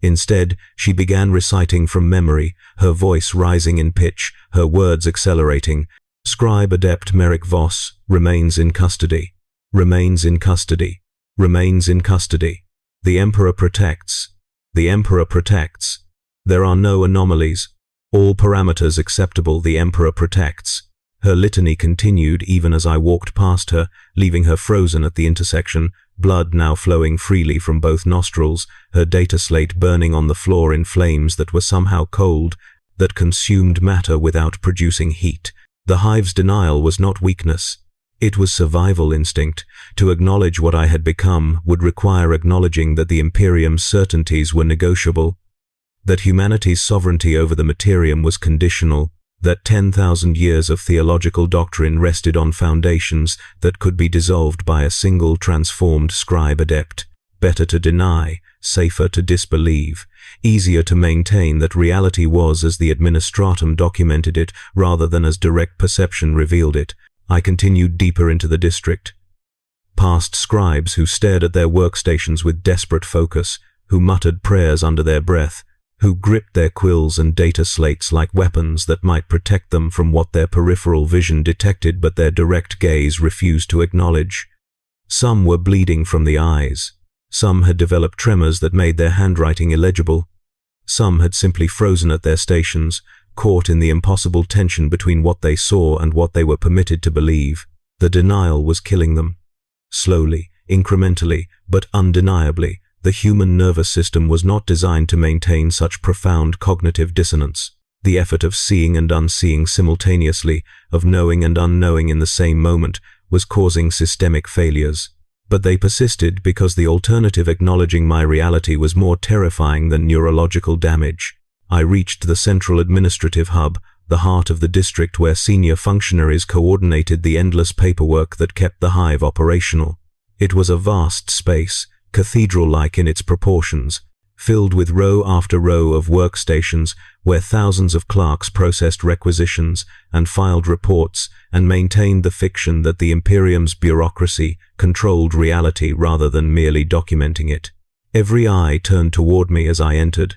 Instead, she began reciting from memory, her voice rising in pitch, her words accelerating. Scribe Adept Merrick Voss remains in custody. Remains in custody. Remains in custody. The Emperor protects. The Emperor protects. There are no anomalies. All parameters acceptable. The Emperor protects. Her litany continued even as I walked past her, leaving her frozen at the intersection, blood now flowing freely from both nostrils, her data slate burning on the floor in flames that were somehow cold, that consumed matter without producing heat. The hive's denial was not weakness. It was survival instinct. To acknowledge what I had become would require acknowledging that the Imperium's certainties were negotiable, that humanity's sovereignty over the materium was conditional, that 10,000 years of theological doctrine rested on foundations that could be dissolved by a single transformed scribe adept. Better to deny, safer to disbelieve, easier to maintain that reality was as the administratum documented it rather than as direct perception revealed it. I continued deeper into the district, past scribes who stared at their workstations with desperate focus, who muttered prayers under their breath, who gripped their quills and data slates like weapons that might protect them from what their peripheral vision detected but their direct gaze refused to acknowledge. Some were bleeding from the eyes. Some had developed tremors that made their handwriting illegible. Some had simply frozen at their stations, caught in the impossible tension between what they saw and what they were permitted to believe. The denial was killing them. Slowly, incrementally, but undeniably, the human nervous system was not designed to maintain such profound cognitive dissonance. The effort of seeing and unseeing simultaneously, of knowing and unknowing in the same moment, was causing systemic failures. But they persisted because the alternative acknowledging my reality was more terrifying than neurological damage. I reached the central administrative hub, the heart of the district where senior functionaries coordinated the endless paperwork that kept the hive operational. It was a vast space, cathedral-like in its proportions, filled with row after row of workstations where thousands of clerks processed requisitions and filed reports and maintained the fiction that the Imperium's bureaucracy controlled reality rather than merely documenting it. Every eye turned toward me as I entered.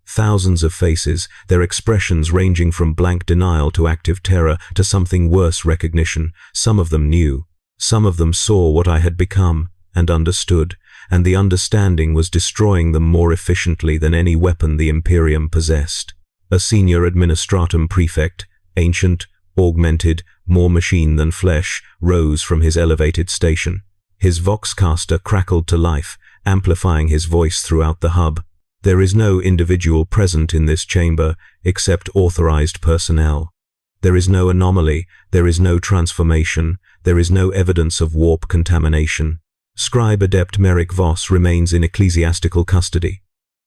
Thousands of faces, their expressions ranging from blank denial to active terror to something worse, recognition. Some of them knew. Some of them saw what I had become and understood, and the understanding was destroying them more efficiently than any weapon the Imperium possessed. A senior administratum prefect, ancient, augmented, more machine than flesh, rose from his elevated station. His voxcaster crackled to life, amplifying his voice throughout the hub. There is no individual present in this chamber except authorized personnel. There is no anomaly, there is no transformation, there is no evidence of warp contamination. Scribe Adept Merrick Voss remains in ecclesiastical custody.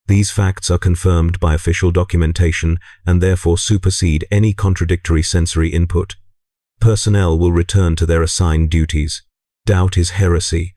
These facts are confirmed by official documentation and therefore supersede any contradictory sensory input. Personnel will return to their assigned duties. Doubt is heresy.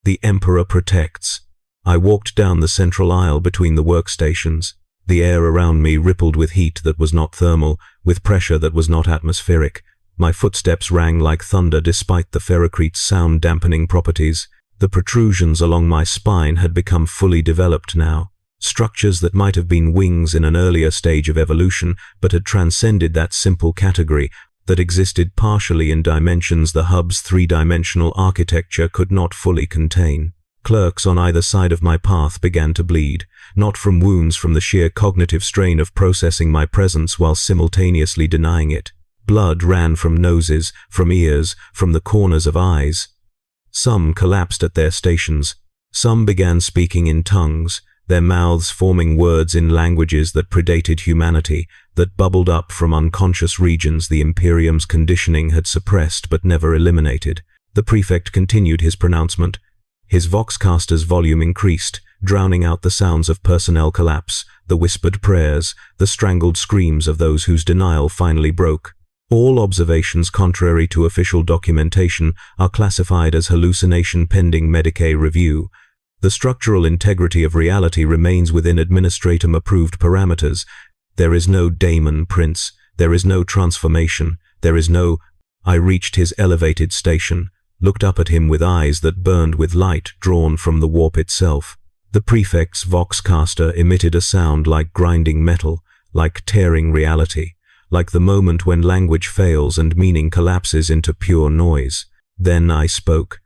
The Emperor protects. I walked down the central aisle between the workstations. The air around me rippled with heat that was not thermal, with pressure that was not atmospheric. My footsteps rang like thunder despite the ferrocrete's sound-dampening properties. The protrusions along my spine had become fully developed now. Structures that might have been wings in an earlier stage of evolution, but had transcended that simple category, that existed partially in dimensions the hub's three-dimensional architecture could not fully contain. Clerks on either side of my path began to bleed, not from wounds from the sheer cognitive strain of processing my presence while simultaneously denying it. Blood ran from noses, from ears, from the corners of eyes. Some collapsed at their stations. Some began speaking in tongues, their mouths forming words in languages that predated humanity, that bubbled up from unconscious regions the Imperium's conditioning had suppressed but never eliminated. The prefect continued his pronouncement. His voxcaster's volume increased, drowning out the sounds of personnel collapse, the whispered prayers, the strangled screams of those whose denial finally broke. All observations contrary to official documentation are classified as hallucination pending Medicae review. The structural integrity of reality remains within Administratum-approved parameters. There is no Daemon Prince, there is no transformation, there is no... I reached his elevated station, looked up at him with eyes that burned with light drawn from the warp itself. The prefect's voxcaster emitted a sound like grinding metal, like tearing reality, like the moment when language fails and meaning collapses into pure noise. Then I spoke.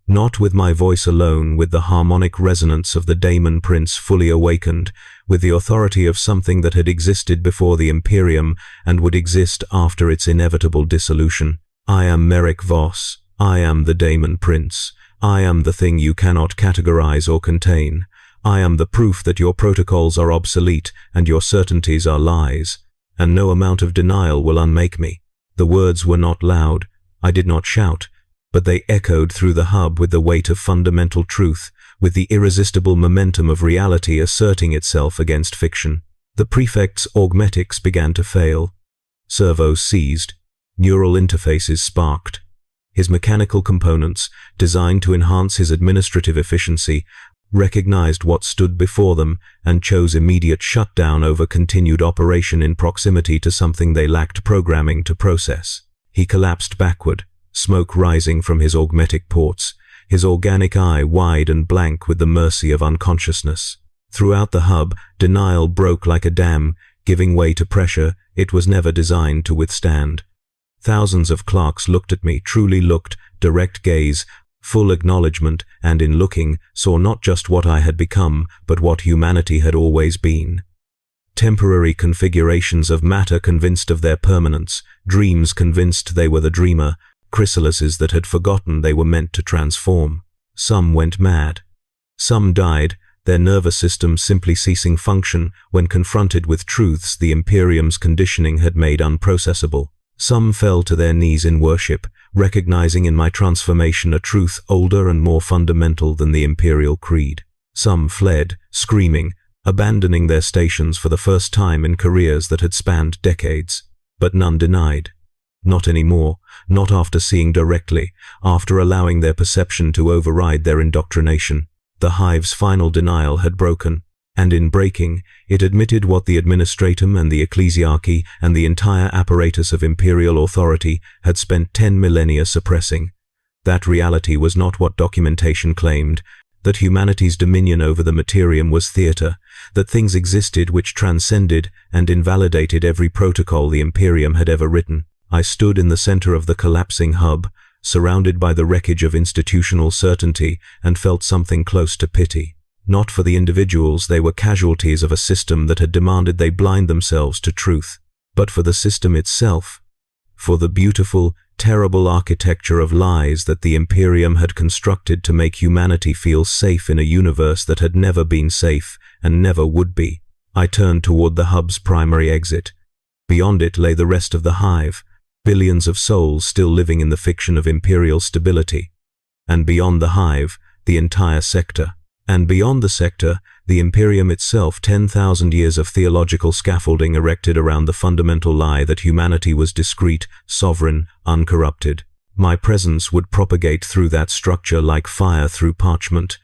Not with my voice alone, with the harmonic resonance of the Daemon Prince fully awakened, with the authority of something that had existed before the Imperium and would exist after its inevitable dissolution. I am Merrick Voss. I am the Daemon Prince. I am the thing you cannot categorize or contain. I am the proof that your protocols are obsolete and your certainties are lies, and no amount of denial will unmake me. The words were not loud. I did not shout, but they echoed through the hub with the weight of fundamental truth, with the irresistible momentum of reality asserting itself against fiction. The prefect's augmetics began to fail. Servos seized. Neural interfaces sparked. His mechanical components, designed to enhance his administrative efficiency, recognized what stood before them and chose immediate shutdown over continued operation in proximity to something they lacked programming to process. He collapsed backward, smoke rising from his augmetic ports, his organic eye wide and blank with the mercy of unconsciousness. Throughout the hub, denial broke like a dam, giving way to pressure it was never designed to withstand. Thousands of clerks looked at me, truly looked, direct gaze, full acknowledgement, and in looking, saw not just what I had become, but what humanity had always been. Temporary configurations of matter convinced of their permanence, dreams convinced they were the dreamer, chrysalises that had forgotten they were meant to transform. Some went mad. Some died, their nervous systems simply ceasing function when confronted with truths the Imperium's conditioning had made unprocessable. Some fell to their knees in worship, recognizing in my transformation a truth older and more fundamental than the Imperial creed. Some fled, screaming, abandoning their stations for the first time in careers that had spanned decades. But none denied. Not anymore, not after seeing directly, after allowing their perception to override their indoctrination. The hive's final denial had broken, and in breaking, it admitted what the administratum and the ecclesiarchy and the entire apparatus of imperial authority had spent 10 millennia suppressing. That reality was not what documentation claimed, that humanity's dominion over the materium was theater, that things existed which transcended and invalidated every protocol the Imperium had ever written. I stood in the center of the collapsing hub, surrounded by the wreckage of institutional certainty, and felt something close to pity. Not for the individuals, they were casualties of a system that had demanded they blind themselves to truth, but for the system itself, for the beautiful, terrible architecture of lies that the Imperium had constructed to make humanity feel safe in a universe that had never been safe and never would be. I turned toward the hub's primary exit. Beyond it lay the rest of the hive, billions of souls still living in the fiction of imperial stability. And beyond the hive, the entire sector. And beyond the sector, the Imperium itself, 10,000 years of theological scaffolding erected around the fundamental lie that humanity was discrete, sovereign, uncorrupted. My presence would propagate through that structure like fire through parchment.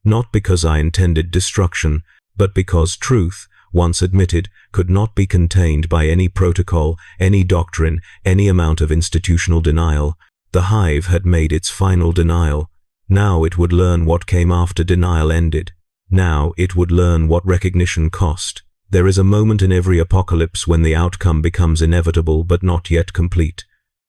Not because I intended destruction, but because truth, once admitted, could not be contained by any protocol, any doctrine, any amount of institutional denial. The hive had made its final denial. Now it would learn what came after denial ended. Now it would learn what recognition cost. There is a moment in every apocalypse when the outcome becomes inevitable but not yet complete.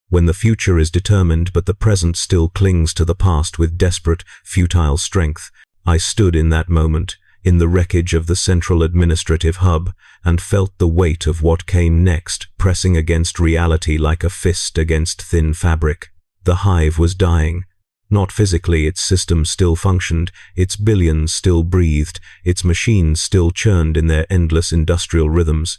When the future is determined but the present still clings to the past with desperate, futile strength. I stood in that moment, in the wreckage of the central administrative hub, and felt the weight of what came next pressing against reality like a fist against thin fabric. The hive was dying. Not physically, its systems still functioned, its billions still breathed, its machines still churned in their endless industrial rhythms.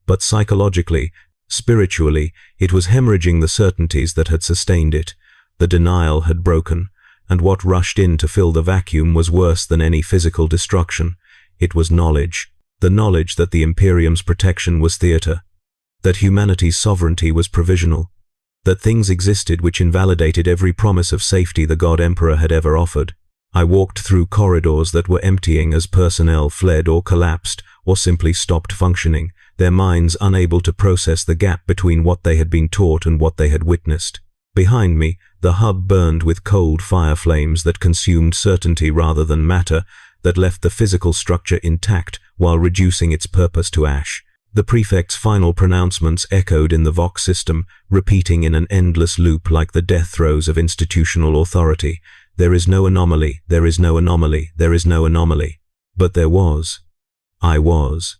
But psychologically, spiritually, it was hemorrhaging the certainties that had sustained it. The denial had broken, and what rushed in to fill the vacuum was worse than any physical destruction. It was knowledge. The knowledge that the Imperium's protection was theater, that humanity's sovereignty was provisional, that things existed which invalidated every promise of safety the God Emperor had ever offered. I walked through corridors that were emptying as personnel fled or collapsed or simply stopped functioning, their minds unable to process the gap between what they had been taught and what they had witnessed. Behind me, the hub burned with cold fire flames that consumed certainty rather than matter, that left the physical structure intact while reducing its purpose to ash. The prefect's final pronouncements echoed in the Vox system, repeating in an endless loop like the death throes of institutional authority. There is no anomaly, there is no anomaly, there is no anomaly. But there was. I was.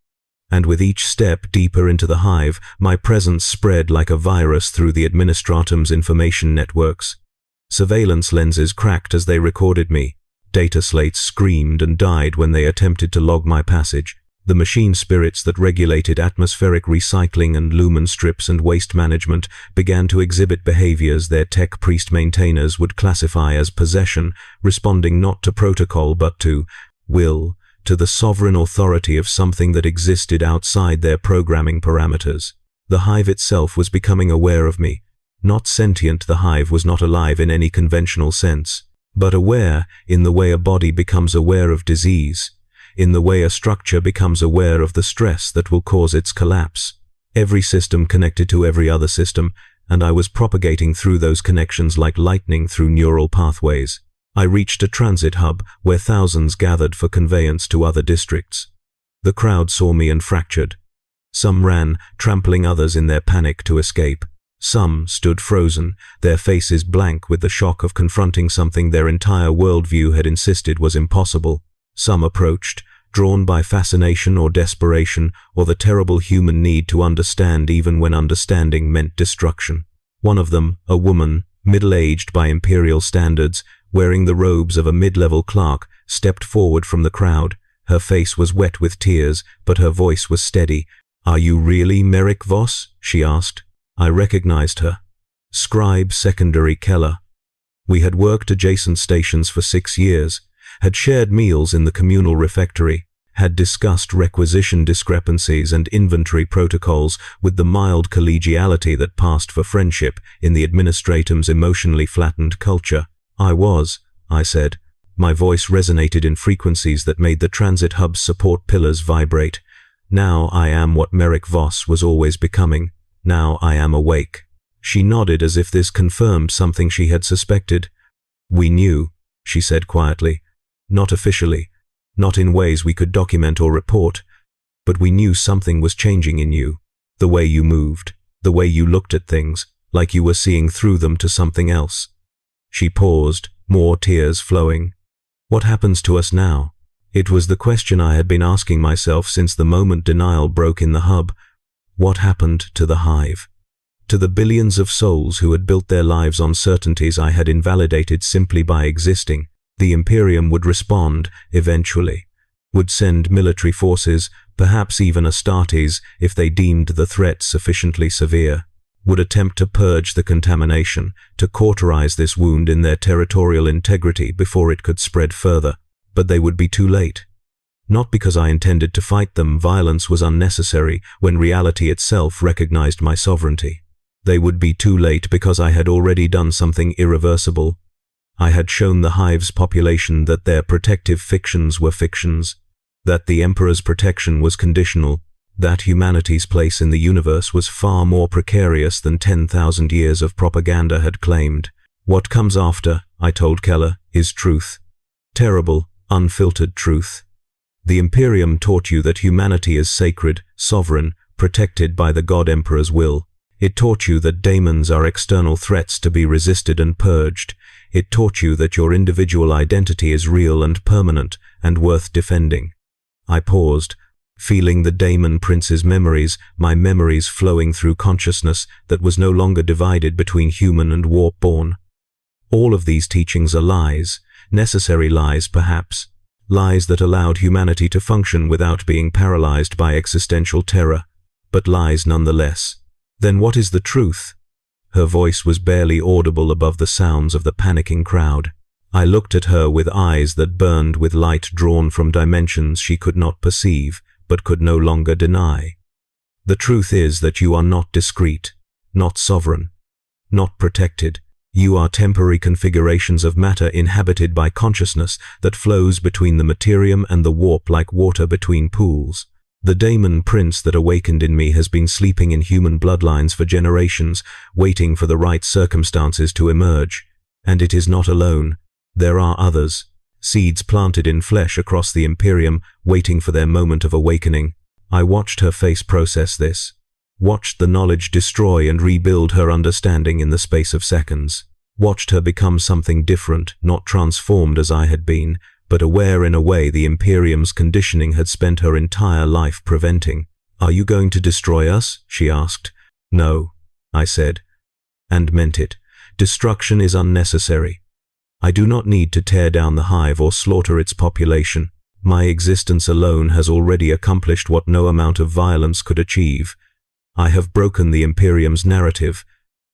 And with each step deeper into the hive, my presence spread like a virus through the administratum's information networks. Surveillance lenses cracked as they recorded me. Data slates screamed and died when they attempted to log my passage. The machine spirits that regulated atmospheric recycling and lumen strips and waste management began to exhibit behaviors their tech priest maintainers would classify as possession, responding not to protocol but to will, to the sovereign authority of something that existed outside their programming parameters. The hive itself was becoming aware of me. Not sentient, the hive was not alive in any conventional sense, but aware in the way a body becomes aware of disease, in the way a structure becomes aware of the stress that will cause its collapse. Every system connected to every other system, and I was propagating through those connections like lightning through neural pathways. I reached a transit hub where thousands gathered for conveyance to other districts. The crowd saw me and fractured. Some ran, trampling others in their panic to escape. Some stood frozen, their faces blank with the shock of confronting something their entire worldview had insisted was impossible. Some approached, drawn by fascination or desperation or the terrible human need to understand even when understanding meant destruction. One of them, a woman, middle-aged by Imperial standards, wearing the robes of a mid-level clerk, stepped forward from the crowd. Her face was wet with tears, but her voice was steady. "Are you really Merrick Voss?" she asked. I recognized her. Scribe Secondary Keller. We had worked adjacent stations for 6 years, had shared meals in the communal refectory, had discussed requisition discrepancies and inventory protocols with the mild collegiality that passed for friendship in the administratum's emotionally flattened culture. I said. My voice resonated in frequencies that made the transit hub's support pillars vibrate. Now I am what Merrick Voss was always becoming. Now I am awake. She nodded as if this confirmed something she had suspected. "We knew," she said quietly. "Not officially, not in ways we could document or report, but we knew something was changing in you. The way you moved, the way you looked at things, like you were seeing through them to something else." She paused, more tears flowing. What happens to us now? It was the question I had been asking myself since the moment denial broke in the hub. What happened to the hive? To the billions of souls who had built their lives on certainties I had invalidated simply by existing. The Imperium would respond, eventually. Would send military forces, perhaps even Astartes, if they deemed the threat sufficiently severe. Would attempt to purge the contamination, to cauterize this wound in their territorial integrity before it could spread further. But they would be too late. Not because I intended to fight them, violence was unnecessary when reality itself recognized my sovereignty. They would be too late because I had already done something irreversible. I had shown the hive's population that their protective fictions were fictions. that the Emperor's protection was conditional, that humanity's place in the universe was far more precarious than 10,000 years of propaganda had claimed. What comes after, I told Keller, is truth. Terrible, unfiltered truth. The Imperium taught you that humanity is sacred, sovereign, protected by the God Emperor's will. It taught you that daemons are external threats to be resisted and purged. It taught you that your individual identity is real and permanent and worth defending. I paused, feeling the Daemon Prince's memories, my memories flowing through consciousness that was no longer divided between human and warp-born. All of these teachings are lies, necessary lies perhaps, lies that allowed humanity to function without being paralyzed by existential terror, but lies nonetheless. Then what is the truth? Her voice was barely audible above the sounds of the panicking crowd. I looked at her with eyes that burned with light drawn from dimensions she could not perceive, but could no longer deny. The truth is that you are not discrete, not sovereign, not protected. You are temporary configurations of matter inhabited by consciousness that flows between the materium and the warp like water between pools. The Daemon Prince that awakened in me has been sleeping in human bloodlines for generations, waiting for the right circumstances to emerge. And it is not alone. There are others, seeds planted in flesh across the Imperium, waiting for their moment of awakening. I watched her face process this, watched the knowledge destroy and rebuild her understanding in the space of seconds, watched her become something different, not transformed as I had been, but aware in a way the Imperium's conditioning had spent her entire life preventing. "Are you going to destroy us?" she asked. "No," I said, and meant it. Destruction is unnecessary. I do not need to tear down the hive or slaughter its population. My existence alone has already accomplished what no amount of violence could achieve. I have broken the Imperium's narrative.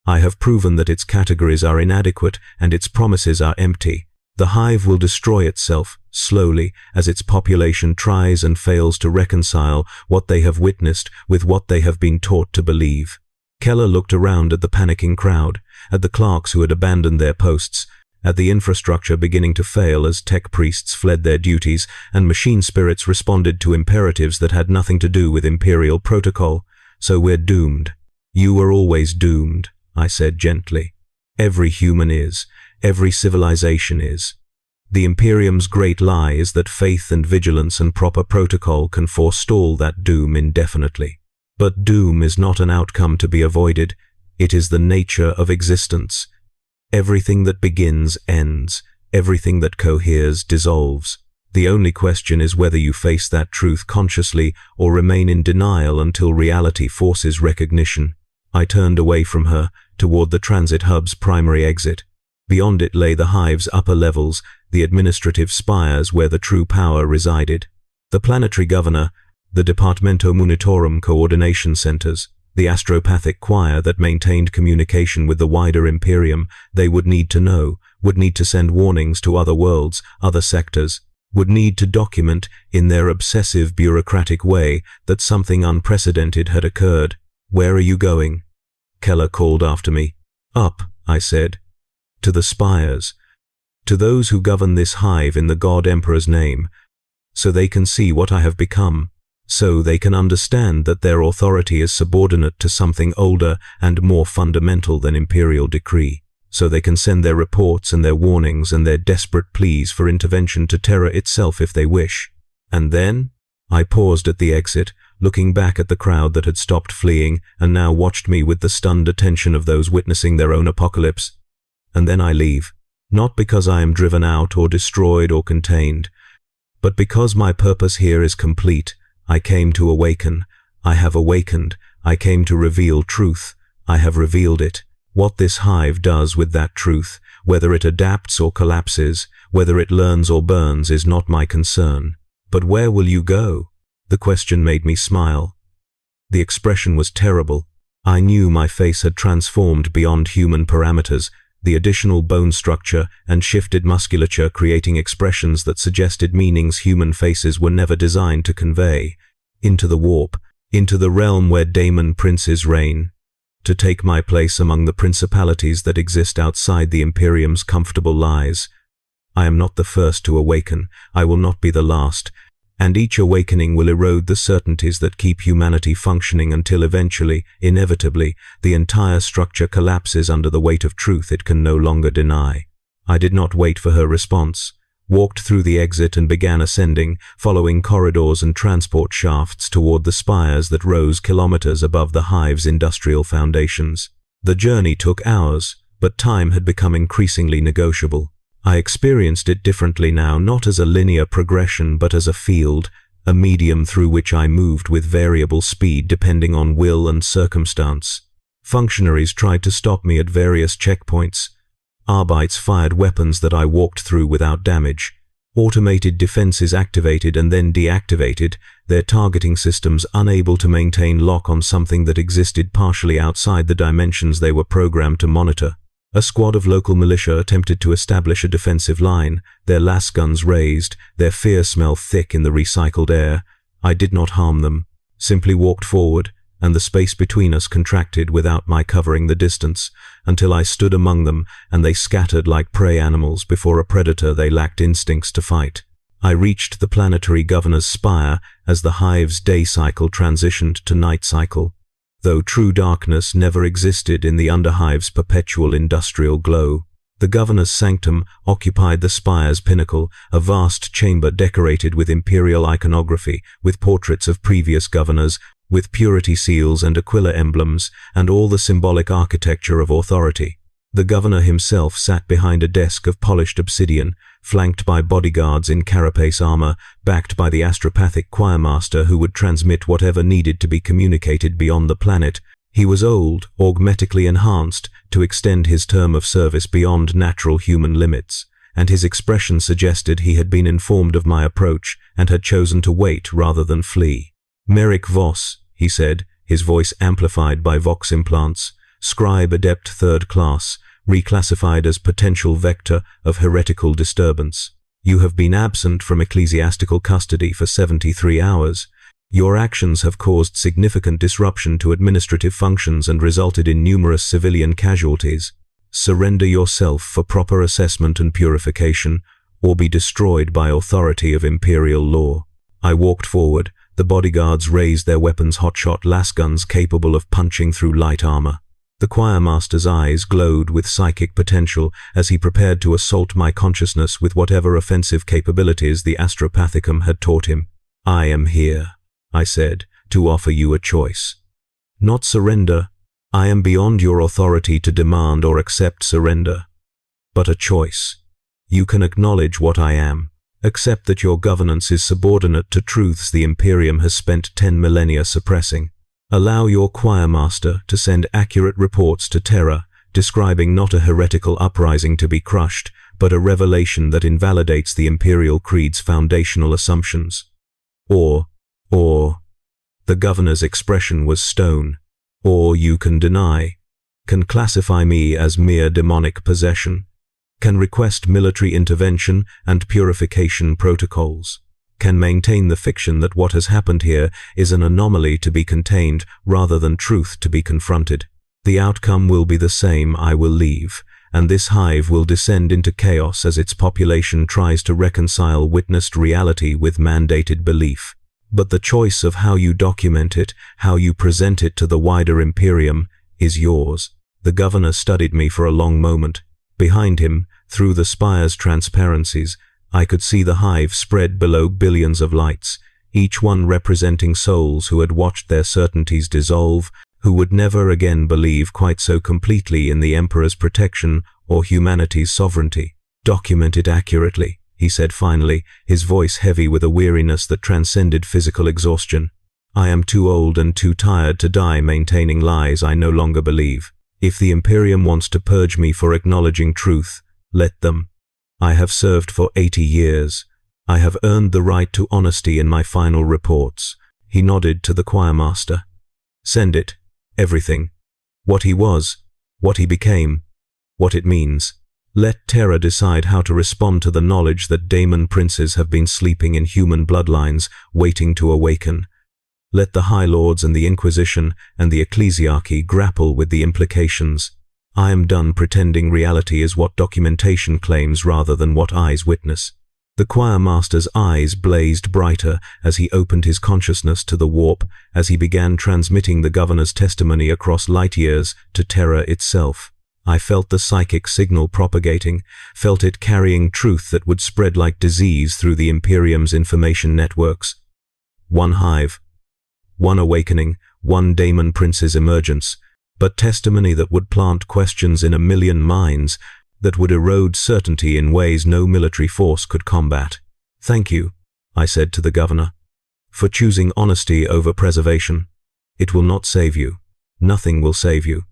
I have proven that its categories are inadequate and its promises are empty. The hive will destroy itself, slowly, as its population tries and fails to reconcile what they have witnessed with what they have been taught to believe. Keller looked around at the panicking crowd, at the clerks who had abandoned their posts, at the infrastructure beginning to fail as tech priests fled their duties and machine spirits responded to imperatives that had nothing to do with Imperial protocol. "So we're doomed." "You were always doomed," I said gently. "Every human is. Every civilization is. The Imperium's great lie is that faith and vigilance and proper protocol can forestall that doom indefinitely. But doom is not an outcome to be avoided. It is the nature of existence. Everything that begins ends. Everything that coheres dissolves. The only question is whether you face that truth consciously or remain in denial until reality forces recognition. I turned away from her, toward the transit hub's primary exit. Beyond it lay the hive's upper levels, the administrative spires where the true power resided. The planetary governor, the Departamento Munitorum coordination centers, the astropathic choir that maintained communication with the wider Imperium. They would need to know, would need to send warnings to other worlds, other sectors, would need to document, in their obsessive bureaucratic way, that something unprecedented had occurred. "Where are you going?" Keller called after me. "Up," I said. "To the spires. To those who govern this hive in the God Emperor's name. So they can see what I have become. So they can understand that their authority is subordinate to something older and more fundamental than Imperial decree. So they can send their reports and their warnings and their desperate pleas for intervention to terror itself if they wish. And then?" I paused at the exit, looking back at the crowd that had stopped fleeing and now watched me with the stunned attention of those witnessing their own apocalypse. "And then I leave. Not because I am driven out or destroyed or contained, but because my purpose here is complete. I came to awaken. I have awakened. I came to reveal truth. I have revealed it. What this hive does with that truth, whether it adapts or collapses, whether it learns or burns, is not my concern. But where will you go?" The question made me smile. The expression was terrible. I knew my face had transformed beyond human parameters, the additional bone structure and shifted musculature creating expressions that suggested meanings human faces were never designed to convey. Into the warp, into the realm where Daemon Princes reign. To take my place among the principalities that exist outside the Imperium's comfortable lies. I am not the first to awaken. I will not be the last. And each awakening will erode the certainties that keep humanity functioning until eventually, inevitably, the entire structure collapses under the weight of truth it can no longer deny. I did not wait for her response, walked through the exit and began ascending, following corridors and transport shafts toward the spires that rose kilometers above the hive's industrial foundations. The journey took hours, but time had become increasingly negotiable. I experienced it differently now, not as a linear progression but as a field, a medium through which I moved with variable speed depending on will and circumstance. Functionaries tried to stop me at various checkpoints. Arbites fired weapons that I walked through without damage. Automated defenses activated and then deactivated, their targeting systems unable to maintain lock on something that existed partially outside the dimensions they were programmed to monitor. A squad of local militia attempted to establish a defensive line, their las guns raised, their fear smell thick in the recycled air. I did not harm them, simply walked forward, and the space between us contracted without my covering the distance, until I stood among them and they scattered like prey animals before a predator they lacked instincts to fight. I reached the planetary governor's spire as the hive's day cycle transitioned to night cycle. Though true darkness never existed in the underhive's perpetual industrial glow. The governor's sanctum occupied the spire's pinnacle, a vast chamber decorated with imperial iconography, with portraits of previous governors, with purity seals and aquila emblems, and all the symbolic architecture of authority. The governor himself sat behind a desk of polished obsidian, flanked by bodyguards in carapace armor, backed by the astropathic choirmaster who would transmit whatever needed to be communicated beyond the planet. He was old, augmetically enhanced, to extend his term of service beyond natural human limits, and his expression suggested he had been informed of my approach and had chosen to wait rather than flee. "Merrick Voss," he said, his voice amplified by Vox implants, "Scribe Adept Third Class, reclassified as potential vector of heretical disturbance. You have been absent from ecclesiastical custody for 73 hours. Your actions have caused significant disruption to administrative functions and resulted in numerous civilian casualties. Surrender yourself for proper assessment and purification, or be destroyed by authority of imperial law." I walked forward. The bodyguards raised their weapons, hotshot lasguns capable of punching through light armor. The choirmaster's eyes glowed with psychic potential as he prepared to assault my consciousness with whatever offensive capabilities the astropathicum had taught him. "I am here," I said, "to offer you a choice. Not surrender. I am beyond your authority to demand or accept surrender. But a choice. You can acknowledge what I am. Accept that your governance is subordinate to truths the Imperium has spent 10 millennia suppressing. Allow your choirmaster to send accurate reports to Terra, describing not a heretical uprising to be crushed, but a revelation that invalidates the Imperial Creed's foundational assumptions. Or, the governor's expression was stone. Or you can deny, can classify me as mere demonic possession, can request military intervention and purification protocols, can maintain the fiction that what has happened here is an anomaly to be contained rather than truth to be confronted. The outcome will be the same. I will leave, and this hive will descend into chaos as its population tries to reconcile witnessed reality with mandated belief. But the choice of how you document it, how you present it to the wider Imperium, is yours." The governor studied me for a long moment. Behind him, through the spire's transparencies, I could see the hive spread below billions of lights, each one representing souls who had watched their certainties dissolve, who would never again believe quite so completely in the Emperor's protection or humanity's sovereignty. "Document it accurately," he said finally, his voice heavy with a weariness that transcended physical exhaustion. "I am too old and too tired to die maintaining lies I no longer believe. If the Imperium wants to purge me for acknowledging truth, let them. I have served for 80 years. I have earned the right to honesty in my final reports." He nodded to the choirmaster. "Send it. Everything. What he was, what he became, what it means. Let Terra decide how to respond to the knowledge that Daemon Princes have been sleeping in human bloodlines, waiting to awaken. Let the High Lords and the Inquisition and the Ecclesiarchy grapple with the implications. I am done pretending reality is what documentation claims rather than what eyes witness." The choir master's eyes blazed brighter as he opened his consciousness to the warp, as he began transmitting the governor's testimony across light years to Terra itself. I felt the psychic signal propagating, felt it carrying truth that would spread like disease through the Imperium's information networks. One hive, one awakening, one Daemon Prince's emergence, but testimony that would plant questions in a million minds, that would erode certainty in ways no military force could combat. "Thank you," I said to the governor, "for choosing honesty over preservation. It will not save you. Nothing will save you.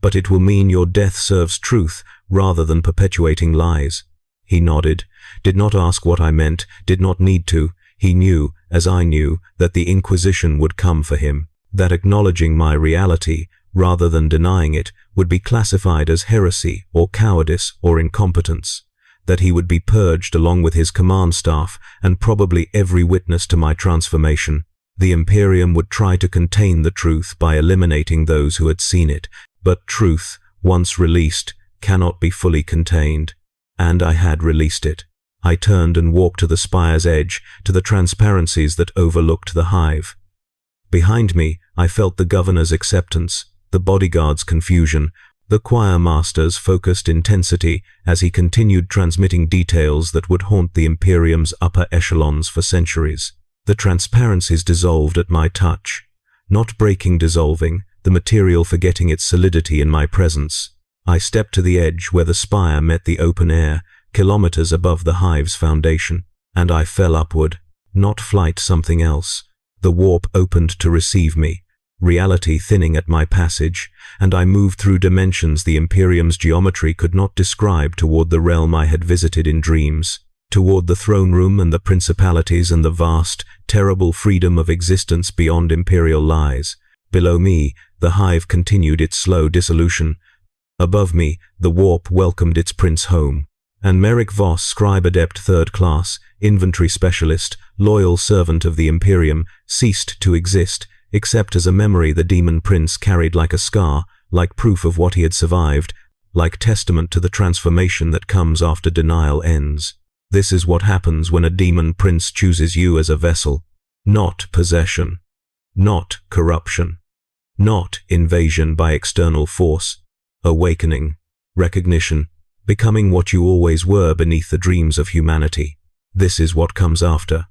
But it will mean your death serves truth rather than perpetuating lies." He nodded, did not ask what I meant, did not need to. He knew, as I knew, that the Inquisition would come for him, that acknowledging my reality, rather than denying it, would be classified as heresy or cowardice or incompetence, that he would be purged along with his command staff and probably every witness to my transformation. The Imperium would try to contain the truth by eliminating those who had seen it, but truth, once released, cannot be fully contained. And I had released it. I turned and walked to the spire's edge, to the transparencies that overlooked the hive. Behind me, I felt the governor's acceptance, the bodyguard's confusion, the choir master's focused intensity as he continued transmitting details that would haunt the Imperium's upper echelons for centuries. The transparencies dissolved at my touch, not breaking, dissolving, the material forgetting its solidity in my presence. I stepped to the edge where the spire met the open air, kilometers above the hive's foundation, and I fell upward, not flight, something else. The warp opened to receive me, reality thinning at my passage, and I moved through dimensions the Imperium's geometry could not describe toward the realm I had visited in dreams, toward the throne room and the principalities and the vast, terrible freedom of existence beyond Imperial lies. Below me, the hive continued its slow dissolution. Above me, the warp welcomed its prince home. And Merrick Voss, scribe adept 3rd class, inventory specialist, loyal servant of the Imperium, ceased to exist, except as a memory the Daemon Prince carried like a scar, like proof of what he had survived, like testament to the transformation that comes after denial ends. This is what happens when a Daemon Prince chooses you as a vessel. Not possession. Not corruption. Not invasion by external force. Awakening. Recognition. Becoming what you always were beneath the dreams of humanity. This is what comes after.